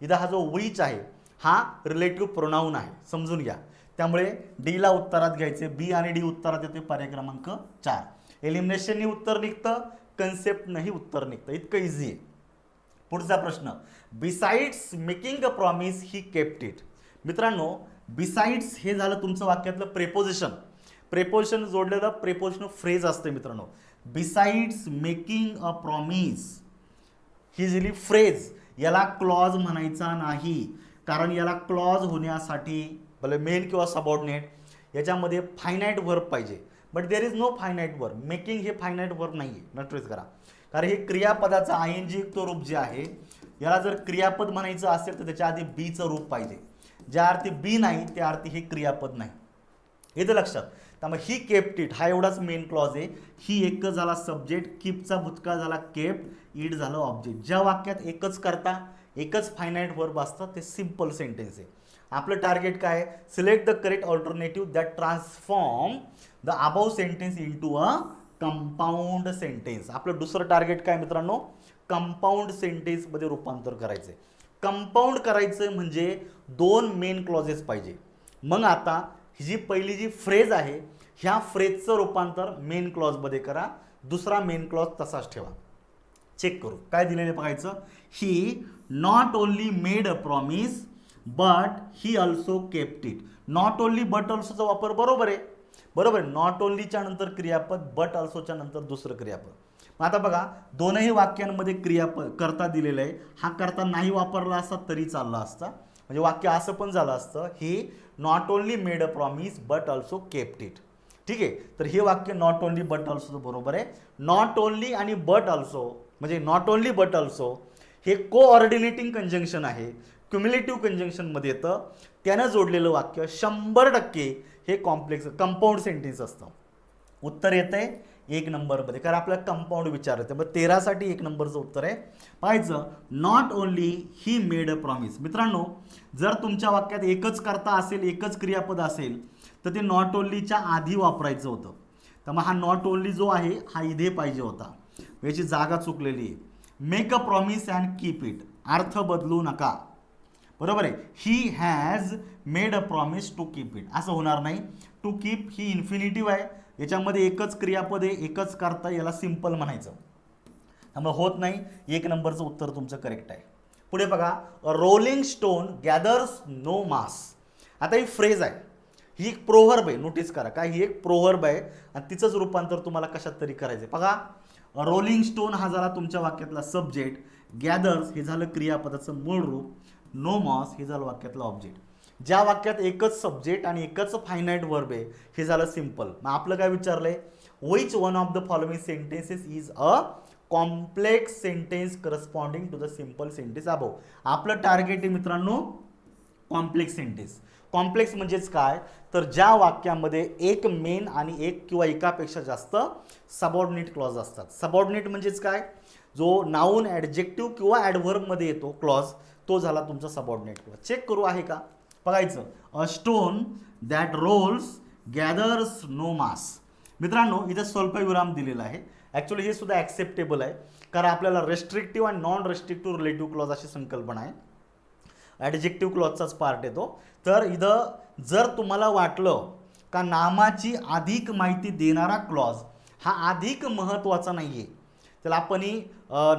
इथं हा जो विच आहे हा रिलेटिव्ह प्रोनाऊन आहे, समजून घ्या. त्यामुळे डीला उत्तरात घ्यायचे, बी आणि डी उत्तरात येते पर्याय क्रमांक 4. एलिमिनेशननी उत्तर निघतं, कन्सेप्टनंही उत्तर निघतं. इतकं इझी आहे. पुढचा प्रश्न, besides making a promise he kept it. मित्रांनो बिसाइड्स हे झालं तुमचं वाक्यातलं प्रेपोजिशन. प्रेपोजिशन जोडलेलं प्रेपोजिशन फ्रेज असते मित्रांनो. बिसाइड्स मेकिंग अ प्रॉमिस ही झाली फ्रेज. याला क्लॉज म्हणायचा नाही कारण याला क्लॉज होण्यासाठी भले मेन किंवा सबऑर्डिनेट याच्यामध्ये फायनाईट वर्ब पाहिजे. But there is no finite verb. Making हे फायनाईट वर्ब नाही आहे. नोटीस करा कारण हे क्रियापदाचं आयएनजी तो रूप जे आहे याला जर क्रियापद म्हणायचं असेल तर त्याच्या आधी बीचं रूप पाहिजे. ज्या अर्थी बी नाही त्या अर्थी हे क्रियापद नाही. येतं लक्षात. त्यामुळे ही केप्ट इट हा एवढाच मेन क्लॉज आहे. ही एक झाला सब्जेक्ट, कीपचा भूतकाळ झाला केप्ट, इट झालं ऑब्जेक्ट. ज्या वाक्यात एकच करता एकच फायनाईट वर्ब असतं ते सिम्पल सेंटेन्स आहे. आपलं टार्गेट काय आहे, select the correct alternative that transform the above sentence into a compound sentence. आपलं दुसरं टार्गेट काय मित्रांनो, कंपाऊंड सेंटेन्समध्ये रूपांतर करायचं आहे. कंपाऊंड करायचं म्हणजे 2 मेन क्लॉजेस पाहिजे. मग आता ही जी पहिली जी फ्रेज आहे ह्या फ्रेजचं रूपांतर मेन क्लॉजमध्ये करा, दुसरा मेन क्लॉज तसाच ठेवा. चेक करू काय दिलेलं बघायचं. He not only made a promise but he also kept it. Not only but ऑल्सोचा वापर बरोबर आहे. बरोबर आहे. नॉट ओनलीच्या नंतर क्रियापद, बट ऑल्सोच्या नंतर दुसरं क्रियापद. मग आता बघा दोनही वाक्यांमध्ये क्रियापद करता दिलेलं आहे. हा करता नाही वापरला असता तरी चालला असता. म्हणजे वाक्य असं पण झालं असतं, he not only made a promise but also kept it. ठीक आहे. तर हे वाक्य नॉट ओनली बट ऑल्सो बरोबर आहे. नॉट ओनली आणि बट ऑल्सो म्हणजे नॉट ओनली बट ऑल्सो हे कोऑर्डिनेटिंग कंजंक्शन आहे, क्युम्युलेटिव्ह कंजंक्शनमध्ये येतं. त्यानं जोडलेलं वाक्य 100% हे कॉम्प्लेक्स कंपाऊंड सेंटेन्स असतं. उत्तर येतंय 1 नंबरमध्ये कारण आपल्याला कंपाऊंड विचारतं. मग 13 साठी 1 नंबरचं उत्तर आहे. पाहायचं not only he made a promise. मित्रांनो जर तुमच्या वाक्यात एकच कर्ता असेल, एकच क्रियापद असेल तर ते नॉट ओनलीच्या आधी वापरायचं होतं. त्यामुळे हा नॉट ओनली जो आहे हा इथे पाहिजे होता. याची जागा चुकलेली आहे. Make a promise and keep it, अर्थ बदलू नका. बरोबर आहे. He has made a promise to keep it असं होणार नाही. टू कीप ही इन्फिनिटिव्ह आहे, याच्यामध्ये एकच क्रियापद आहे, एकच करता, याला सिंपल म्हणायचं. त्यामुळे होत नाही. 1 नंबरचं उत्तर तुमचं करेक्ट आहे. पुढे बघा, रोलिंग स्टोन गॅदर्स नो मास. आता ही फ्रेज आहे, ही एक प्रोव्हर्ब आहे. नोटीस करा काय ही एक प्रोव्हर्ब आहे आणि तिचंच रूपांतर तुम्हाला कशात तरी करायचं आहे. बघा रोलिंग स्टोन हा झाला तुमच्या वाक्यातला सब्जेक्ट, गॅदर्स हे झालं क्रियापदाचं मूळ रूप, नो मॉस हे झालं वाक्यातलं ऑब्जेक्ट. ज्या वाक्यात एकच सब्जेक्ट आणि एकच फायनाईट वर्ब आहे हे झालं सिंपल. मग आपलं काय विचारलंय, which one of the following sentences is a complex sentence corresponding to the simple sentence above. आपलं टार्गेट आहे मित्रांनो कॉम्प्लेक्स सेंटेन्स. कॉम्प्लेक्स म्हणजेच काय तर ज्या वाक्यामध्ये एक मेन आणि एक किंवा एकापेक्षा जास्त सबऑर्डिनेट क्लॉज असतात. सबऑर्डिनेट म्हणजेच काय, जो नाऊन ॲडजेक्टिव्ह किंवा ॲडव्हर्बमध्ये येतो क्लॉज, तो झाला तुमचा सबऑर्डिनेट क्लॉज. चेक करू आहे का बघायचं. A stone that rolls gathers no moss. मित्रांनो इथे स्वल्पविराम दिलेला आहे. ॲक्च्युली हे सुद्धा ॲक्सेप्टेबल आहे, कारण आपल्याला रेस्ट्रिक्टिव्ह आणि नॉन रेस्ट्रिक्टिव्ह रिलेटिव्ह क्लॉज अशी संकल्पना आहे. ॲडजेक्टिव्ह क्लॉजचाच पार्ट येतो. तर इथं जर तुम्हाला वाटलं का नामाची अधिक माहिती देणारा क्लॉज हा अधिक महत्त्वाचा नाही आहे, त्याला आपण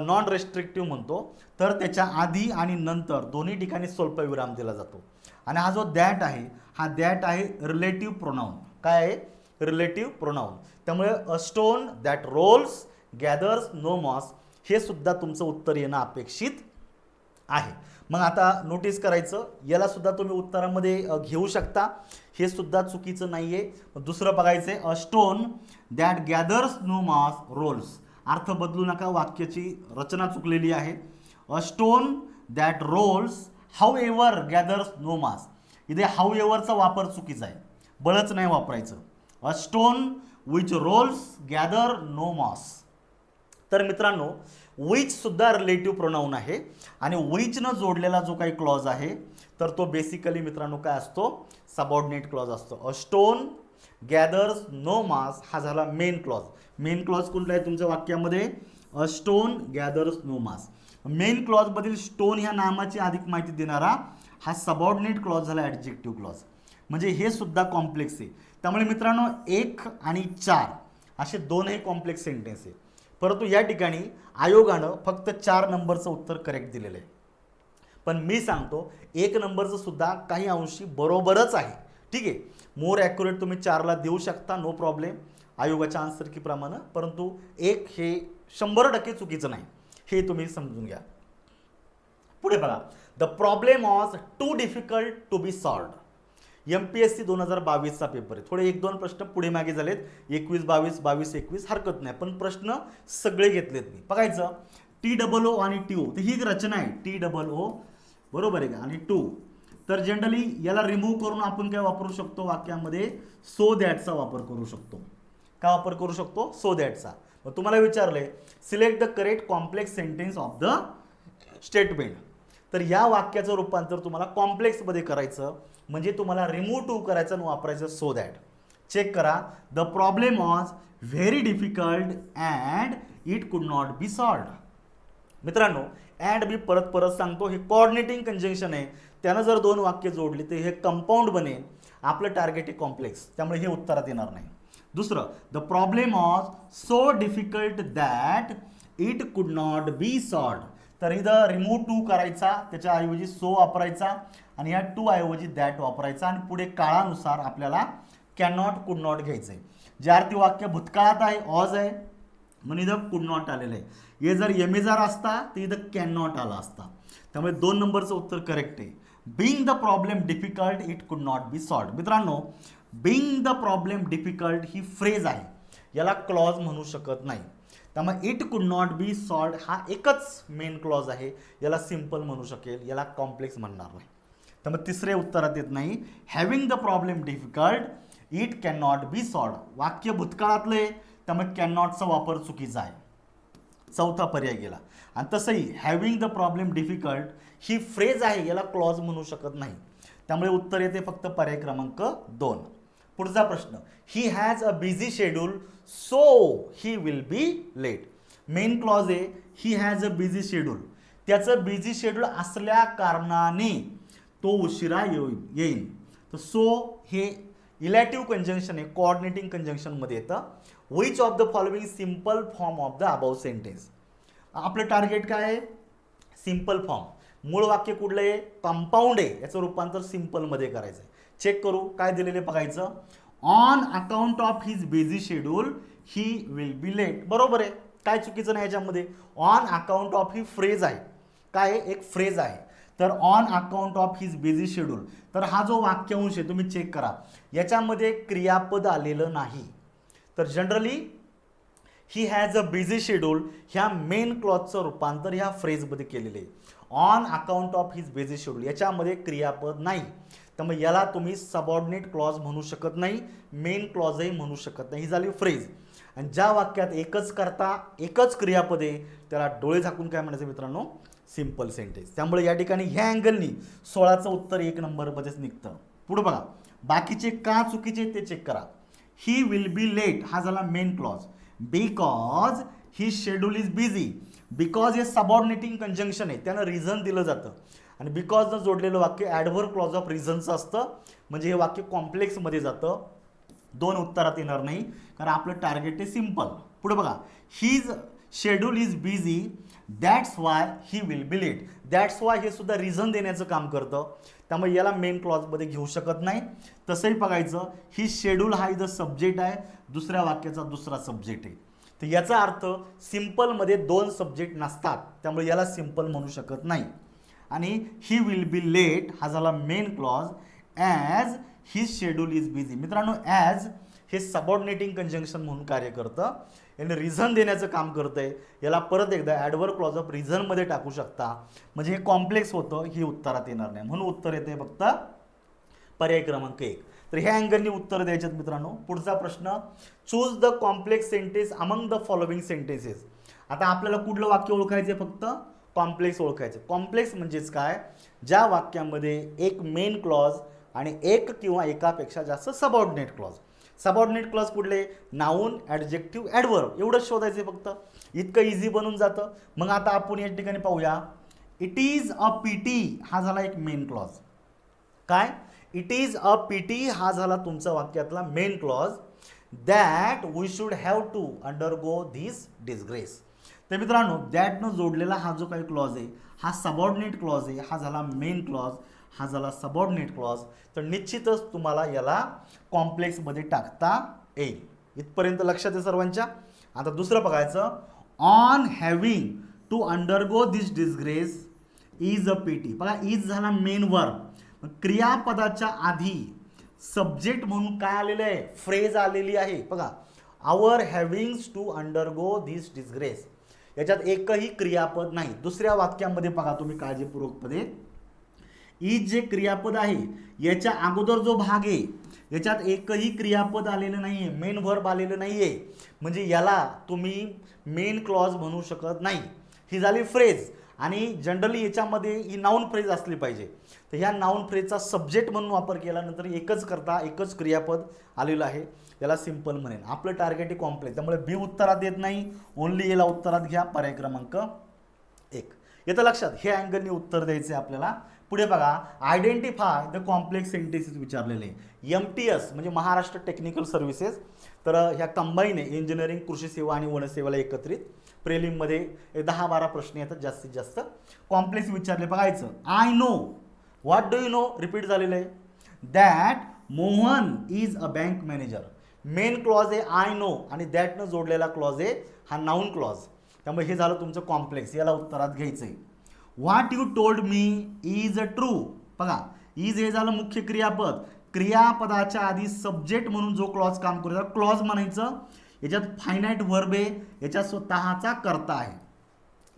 नॉन रेस्ट्रिक्टिव्ह म्हणतो, तर त्याच्या आधी आणि नंतर दोन्ही ठिकाणी स्वल्पविराम दिला जातो. आणि हा जो दॅट आहे, हा दॅट आहे रिलेटिव्ह प्रोनाऊन. काय आहे? Relative pronoun. त्यामुळे a stone that rolls gathers no moss हे सुद्धा तुमचं उत्तर येणं अपेक्षित आहे. मग आता नोटीस करायचं, याला सुद्धा तुम्ही उत्तरामध्ये घेऊ शकता, हे सुद्धा चुकीचं नाही आहे. दुसरं बघायचं आहे, a stone that gathers no moss rolls. अर्थ बदलू नका, वाक्याची रचना चुकलेली आहे. A stone that rolls however gathers no moss. इथे हाऊ एव्हरचा वापर चुकीचा आहे, बळच नाही वापरायचं. A stone which rolls gather no moss. तर मित्रांनो विच सुद्धा रिलेटिव्ह प्रोनाऊन आहे आणि विचनं जोडलेला जो काही क्लॉज आहे तर तो बेसिकली मित्रांनो काय असतो? सबऑर्डिनेट क्लॉज असतो. अ स्टोन गॅदर्स नो मास हा झाला मेन क्लॉज. मेन क्लॉज कुठला आहे तुमच्या वाक्यामध्ये? A stone gathers no moss. Main क्लॉजमधील स्टोन ह्या नामाची अधिक माहिती देणारा हा सबऑर्डिनेट क्लॉज झाला ॲडजेक्टिव्ह क्लॉज. म्हणजे हे सुद्धा कॉम्प्लेक्स आहे. त्यामुळे मित्रांनो 1 आणि 4 असे दोनही कॉम्प्लेक्स सेंटेन्स आहे, परंतु या ठिकाणी आयोगानं फक्त 4 नंबरचं उत्तर करेक्ट दिलेलं आहे. पण मी सांगतो 1 नंबरचं सुद्धा काही अंशी बरोबरच आहे. ठीक आहे, मोर ॲक्युरेट तुम्ही 4ला देऊ शकता, नो प्रॉब्लेम, आयोगाच्या आन्सर कीप्रमाणे. परंतु 1 हे 100% चुकीचं नाही, हे तुम्ही समजून घ्या. पुढे बघा, the problem was too difficult to be solved. MPSC 2022चा पेपर आहे. थोडे 1-2 प्रश्न पुढे मागे झालेत, 21-22, 22-21 हरकत नाही, पण प्रश्न सगळे घेतलेत मी. बघायचं TOO आणि TO, तर ही एक रचना आहे. TOO बरोबर आहे का, आणि टू. तर जनरली याला रिमूव्ह करून आपण काय वापरू शकतो वाक्यामध्ये? सो दॅटचा वापर करू शकतो. का वापर करू शकतो? सो दॅटचा. मग तुम्हाला विचारलंय select the correct complex sentence of the statement. तर या वाक्याचं रूपांतर तुम्हाला कॉम्प्लेक्समध्ये करायचं, म्हणजे तुम्हाला रिमूव्ह टू करायचं आणि वापरायचं सो दॅट. चेक करा, the problem was very difficult and it कुड नॉट बी सॉल्व्ड. मित्रांनो अँड मी परत परत सांगतो, हे कोऑर्डिनेटिंग कंजंक्शन आहे, त्यानं जर 2 वाक्य जोडली तर हे कंपाऊंड बनेल. आपलं टार्गेट आहे कॉम्प्लेक्स, त्यामुळे हे उत्तरात येणार नाही. दुसरं, the problem was so difficult that it कुड नॉट बी सॉल्व्ड. तर इथं रिमूव्ह टू करायचा, त्याच्याऐवजी सो वापरायचा आणि या टू ऐवजी दॅट वापरायचा आणि पुढे काळानुसार आपल्याला कॅन नॉट कुड नॉट घ्यायचं आहे. जे अर्थी वाक्य भूतकाळात आहे, ऑज आहे, म्हणून इथं कुड नॉट आलेलं आहे. हे जर एमेजार असता तर इथं कॅन नॉट आला असता. त्यामुळे 2 नंबरचं उत्तर करेक्ट आहे. Being the problem difficult it कुड नॉट बी सॉल्व्ड. मित्रांनो being the problem difficult he phrase आहे, याला क्लॉज म्हणू शकत नाही. त्यामुळे इट कुड नॉट बी सॉल्व्ड हा एकच मेन क्लॉज आहे, याला सिम्पल म्हणू शकेल, याला कॉम्प्लेक्स म्हणणार नाही. त्यामुळे तिसरे उत्तरात येत नाही. Having the problem difficult it can not be solved. वाक्य भूतकाळातलं आहे, त्यामुळे कॅन नॉटचा वापर चुकीचा आहे, चौथा पर्याय गेला. आणि तसंही having the problem difficult he phrase आहे, याला क्लॉज म्हणू शकत नाही. त्यामुळे उत्तर येते फक्त पर्याय क्रमांक 2. पुढचा प्रश्न, he has a busy schedule so he will be late. Main clause आहे he has a busy schedule, त्याचं बिझी शेड्यूल असल्या कारणाने तो उशिरा येईल. तर सो हे इलॅटिव्ह कंजंक्शन आहे, कोऑर्डिनेटिंग कंजंक्शनमध्ये येतं. Which of the following simple form of the above sentence. आपलं टार्गेट काय आहे? Simple form. मूळ वाक्य कुठलं आहे? कंपाऊंड आहे, याचं रूपांतर सिम्पलमध्ये करायचं आहे. चेक करू काय दिलेले बघायचं. On account of his busy schedule he will be late. बरोबर आहे, काय चुकीचं नाही याच्यामध्ये. ऑन अकाउंट ऑफ ही फ्रेज आहे, काय आहे? एक फ्रेज आहे. तर on account of his busy schedule, तर हा जो वाक्यांश आहे तुम्ही चेक करा, याच्यामध्ये क्रियापद आलेलं नाही. तर generally he has a busy schedule ह्या मेन क्लॉजचं रूपांतर ह्या फ्रेजमध्ये केलेलं आहे. On account of his busy schedule याच्यामध्ये क्रियापद नाही, त्यामुळे याला तुम्ही सबऑर्डिनेट क्लॉज म्हणू शकत नाही, मेन क्लॉजही म्हणू शकत नाही. ही झाली फ्रेज. आणि ज्या वाक्यात एकच करता एकच क्रियापद आहे त्याला डोळे झाकून काय म्हणायचं मित्रांनो? Simple sentence. त्यामुळे या ठिकाणी ह्या अँगलनी 16चं उत्तर 1 नंबरमध्येच निघतं. पुढे बघा, बाकीचे का चुकीचे ते चेक करा. ही विल बी लेट हा झाला main clause. Because he schedule is busy. Because हे सबऑर्डिनेटिंग कंजंक्शन आहे, त्यानं रिझन दिलं जातं. आणि बिकॉजनं जोडलेलं वाक्य ॲडव्हर्ब क्लॉज ऑफ रिझनचं असतं, म्हणजे हे वाक्य कॉम्प्लेक्समध्ये जातं. 2 उत्तरात येणार नाही, कारण आपलं टार्गेट आहे सिम्पल. पुढे बघा, his schedule is busy that's why he will be late. That's why हे सुद्धा रिझन देण्याचं काम करतं, त्यामुळे याला मेन क्लॉजमध्ये घेऊ शकत नाही. तसंही बघायचं, ही शेड्यूल हा इथं सब्जेक्ट आहे, दुसऱ्या वाक्याचा दुसरा सब्जेक्ट आहे. तर याचा अर्थ सिम्पलमध्ये 2 सब्जेक्ट नसतात, त्यामुळे याला सिम्पल म्हणू शकत नाही. आणि ही विल बी लेट हा झाला main clause. As his schedule is busy. मित्रांनो, ॲज हे सबऑर्डिनेटिंग कंजंक्शन म्हणून कार्य करतं, याने रिझन देण्याचं काम करतं आहे. याला परत एकदा ॲडव्हर्ब क्लॉज ऑफ रिझनमध्ये टाकू शकता, म्हणजे हे कॉम्प्लेक्स होतं, ही उत्तरात येणार नाही. म्हणून उत्तर येते फक्त पर्याय क्रमांक 1. तर ह्या अँगलनी उत्तर द्यायच्यात मित्रांनो. पुढचा प्रश्न, choose the complex sentence among the following sentences. आता आपल्याला कुठलं वाक्य ओळखायचं आहे, फक्त कॉम्प्लेक्स ओळखायचं. कॉम्प्लेक्स म्हणजेच काय, ज्या वाक्यामध्ये एक मेन क्लॉज आणि एक किंवा एकापेक्षा जास्त सबऑर्डिनेट क्लॉज. सबऑर्डिनेट क्लॉज कुठले, नाऊन, ॲडजेक्टिव्ह, ॲडव्हर्ब, एवढंच शोधायचं फक्त. इतकं इझी बनून जातं. मग आता आपण या ठिकाणी पाहूया, इट इज अ पीटी हा झाला एक मेन क्लॉज. काय, इट इज अ पीटी हा झाला तुमचा वाक्यातला main clause. That we should have to undergo this disgrace. तर मित्रांनो, दॅटनं जोडलेला हा जो काही क्लॉज आहे हा सबऑर्डिनेट क्लॉज आहे, हा झाला मेन क्लॉज, हा झाला सबऑर्डिनेट क्लॉज. तर निश्चितच तुम्हाला याला कॉम्प्लेक्समध्ये टाकता येईल. इथपर्यंत लक्षात आहे सर्वांच्या. आता दुसरं बघायचं, on having to undergo this disgrace is a pity. बघा, इज झाला मेन वर्ब. क्रियापदाच्या आधी सब्जेक्ट म्हणून काय आलेलं आहे, फ्रेज आलेली आहे. बघा, आवर हॅव्हिंग्स टू अंडरगो धिस डिसग्रेस, याच्यात एकही क्रियापद नाही. दुसऱ्या वाक्यामध्ये बघा तुम्ही काळजीपूर्वकपणे, इज जे क्रियापद आहे याच्या अगोदर जो भाग आहे याच्यात एकही क्रियापद आलेलं नाही आहे, मेन वर्ब आलेलं नाही आहे, म्हणजे याला तुम्ही मेन क्लॉज म्हणू शकत नाही. ही झाली फ्रेज, आणि जनरली याच्यामध्ये ही नाऊन फ्रेज असली पाहिजे. तर ह्या नाऊन फ्रेजचा सब्जेक्ट म्हणून वापर केल्यानंतर एकच क्रियापद आलेलं आहे, याला सिम्पल म्हणेन. आपलं टार्गेट आहे कॉम्प्लेक्स, त्यामुळे बी उत्तरात येत नाही, ओनली याला उत्तरात घ्या, पर्याय क्रमांक 1. येतं लक्षात. हे अँगलनी उत्तर द्यायचं आहे आपल्याला. पुढे बघा, आयडेंटिफाय द कॉम्प्लेक्स सेंटेन्सेस विचारलेले. MTS म्हणजे महाराष्ट्र टेक्निकल सर्व्हिसेस, तर ह्या कंबाईन आहे, इंजिनिअरिंग, कृषी सेवा आणि वनसेवेला एकत्रित. प्रेलिममध्ये 10-12 प्रश्न येतात जास्तीत जास्त. कॉम्प्लेक्स विचारले, बघायचं. I know, what do you know, repeat झालेलं आहे. That Mohan is a bank manager. Main clause आहे आय नो, आणि दॅटनं जोडलेला क्लॉज आहे हा नाऊन क्लॉज, त्यामुळे हे झालं तुमचं कॉम्प्लेक्स, याला उत्तरात घ्यायचं आहे. What you told me is a true. बघा, इज हे झालं मुख्य क्रियापद. क्रियापदाच्या आधी सब्जेक्ट म्हणून जो क्लॉज काम करतो क्लॉज म्हणायचं. याच्यात फायनाईट वर्ब आहे, याच्यात स्वतःचा कर्ता आहे,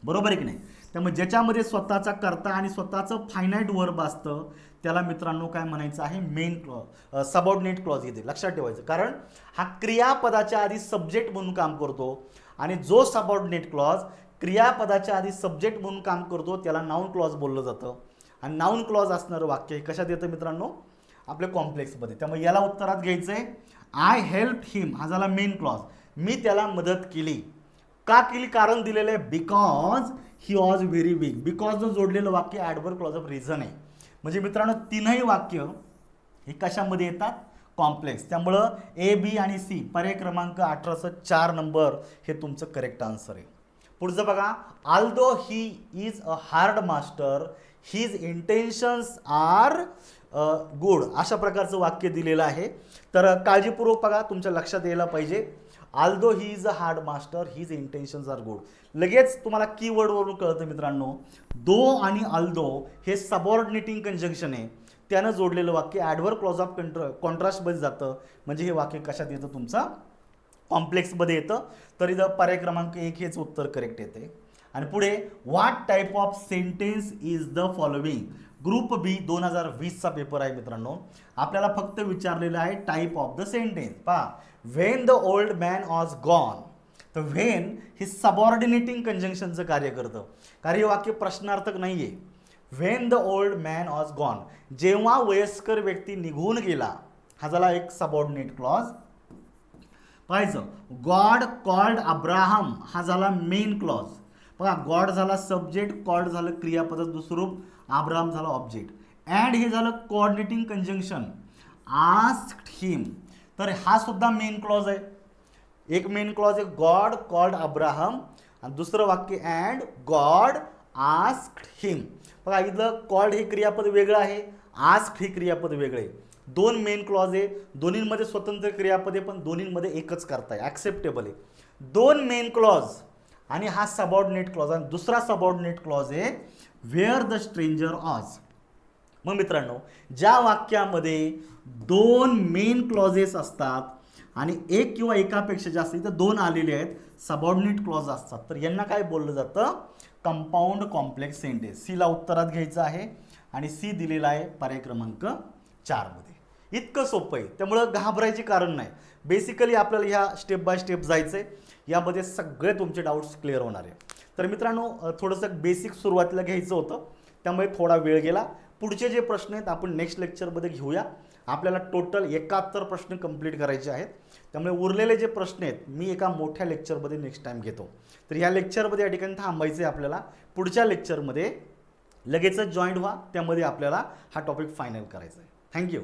बरोबर आहे की नाही. त्यामुळे ज्याच्यामध्ये स्वतःचा कर्ता आणि स्वतःचं फायनाईट वर्ब असतं त्याला मित्रांनो काय म्हणायचं आहे, मेन क्लॉज, सबऑर्डिनेट क्लॉज इथे लक्षात ठेवायचं. कारण हा क्रियापदाच्या आधी सब्जेक्ट म्हणून काम करतो, आणि जो सबऑर्डिनेट क्लॉज क्रियापदाच्या आधी सब्जेक्ट म्हणून काम करतो त्याला नाऊन क्लॉज बोललं जातं. आणि नाऊन क्लॉज असणारं वाक्य हे कशात येतं मित्रांनो, आपल्या कॉम्प्लेक्समध्ये. त्यामुळे याला उत्तरात घ्यायचं आहे. आय हेल्प हिम हा झाला मेन क्लॉज. मी त्याला मदत केली. का केली, कारण दिलेलं आहे, because he was very weak. बिकॉजनं जोडलेलं वाक्य ॲडव्हर्ब क्लॉज ऑफ रिझन आहे. म्हणजे मित्रांनो, तीनही वाक्य हे कशामध्ये येतात, कॉम्प्लेक्स. त्यामुळं A, B आणि C, पर्याय क्रमांक 18-4 नंबर हे तुमचं करेक्ट आन्सर आहे. पुढचं बघा, although he is a hard master his intentions are good. अशा प्रकारचं वाक्य दिलेलं आहे. तर काळजीपूर्वक बघा, तुमच्या लक्षात यायला पाहिजे. Although he is a hard master his intentions are good. लगेच तुम्हाला कीवर्डवरून कळतं मित्रांनो, दो आणि आल्दो हे सबऑर्डिनेटिंग कंजंक्शन आहे, त्यानं जोडलेलं वाक्य ॲडव्हर्ब क्लॉज ऑफ कॉन्ट्रास्टमध्ये जातं, म्हणजे हे वाक्य कशात येतं, तुमचा कॉम्प्लेक्समध्ये येतं. तर इथं पर्याय क्रमांक 1 हेच उत्तर करेक्ट येते. आणि पुढे, what type of sentence is the following. Group B 2020चा पेपर आहे मित्रांनो. आपल्याला फक्त विचारलेलं आहे टाईप ऑफ द सेंटेन्स. पहा, when the old man was gone. तर व्हेन हे सबऑर्डिनेटिंग कंजंक्शनचं कार्य करतं, कारण हे वाक्य प्रश्नार्थक नाही आहे. When the old man was gone, जेव्हा वयस्कर व्यक्ती निघून गेला, हा झाला एक सबऑर्डिनेट क्लॉज. पाहायचं. गॉड कॉल्ड अब्राहम हा झाला मेन क्लॉज. बघा, गॉड झाला सब्जेक्ट, कॉल्ड झालं क्रियापदाचं दुसरं रूप, अब्राहम झाला ऑब्जेक्ट. अँड हे झालं कोऑर्डिनेटिंग कंजंक्शन, आस्क्ड हिम. तर हा सुद्धा मेन क्लॉज आहे. एक मेन क्लॉज आहे गॉड कॉल्ड अब्राहम, आणि दुसरं वाक्य अँड गॉड आस्क्ड हिम. बघा, इथलं कॉल्ड हे क्रियापद वेगळं आहे, आस्क्ड हे क्रियापद वेगळं आहे. दोन मेन क्लॉज आहे, दोन्हींमध्ये स्वतंत्र क्रियापद आहे, पण दोन्हींमध्ये एकच करताय, ॲक्सेप्टेबल आहे. दोन मेन क्लॉज आणि हा सबऑर्डिनेट क्लॉज, आणि दुसरा सबऑर्डिनेट क्लॉज आहे वेअर द स्ट्रेंजर ऑज. मग मित्रांनो, ज्या वाक्यामध्ये दोन मेन क्लॉजेस असतात आणि एक किंवा एकापेक्षा जास्त, इथं दोन आलेले आहेत, सबऑर्डिनेट क्लॉज असतात, तर यांना काय बोललं जातं? Compound complex sentence. सीला उत्तरात घ्यायचं आहे आणि सी दिलेला आहे पर्याय क्रमांक 4 मध्ये. इतकं सोपं आहे, त्यामुळं घाबरायचे कारण नाही. बेसिकली आपल्याला ह्या स्टेप बाय स्टेप जायचं आहे, यामध्ये सगळे तुमचे डाऊट्स क्लिअर होणार आहे. तर मित्रांनो, थोडंसं बेसिक सुरुवातीला घ्यायचं होतं, त्यामुळे थोडा वेळ गेला. पुढचे जे प्रश्न आहेत आपण नेक्स्ट लेक्चरमध्ये घेऊया. आपल्याला टोटल 71 प्रश्न कंप्लीट करायचे आहेत, त्यामुळे उरलेले जे प्रश्न आहेत मी एका मोठ्या लेक्चरमध्ये नेक्स्ट टाईम घेतो. तर ह्या लेक्चरमध्ये या ठिकाणी थांबायचं आहे आपल्याला. पुढच्या लेक्चरमध्ये लगेचच जॉईंट व्हा, त्यामध्ये आपल्याला हा टॉपिक फायनल करायचा आहे. थँक्यू.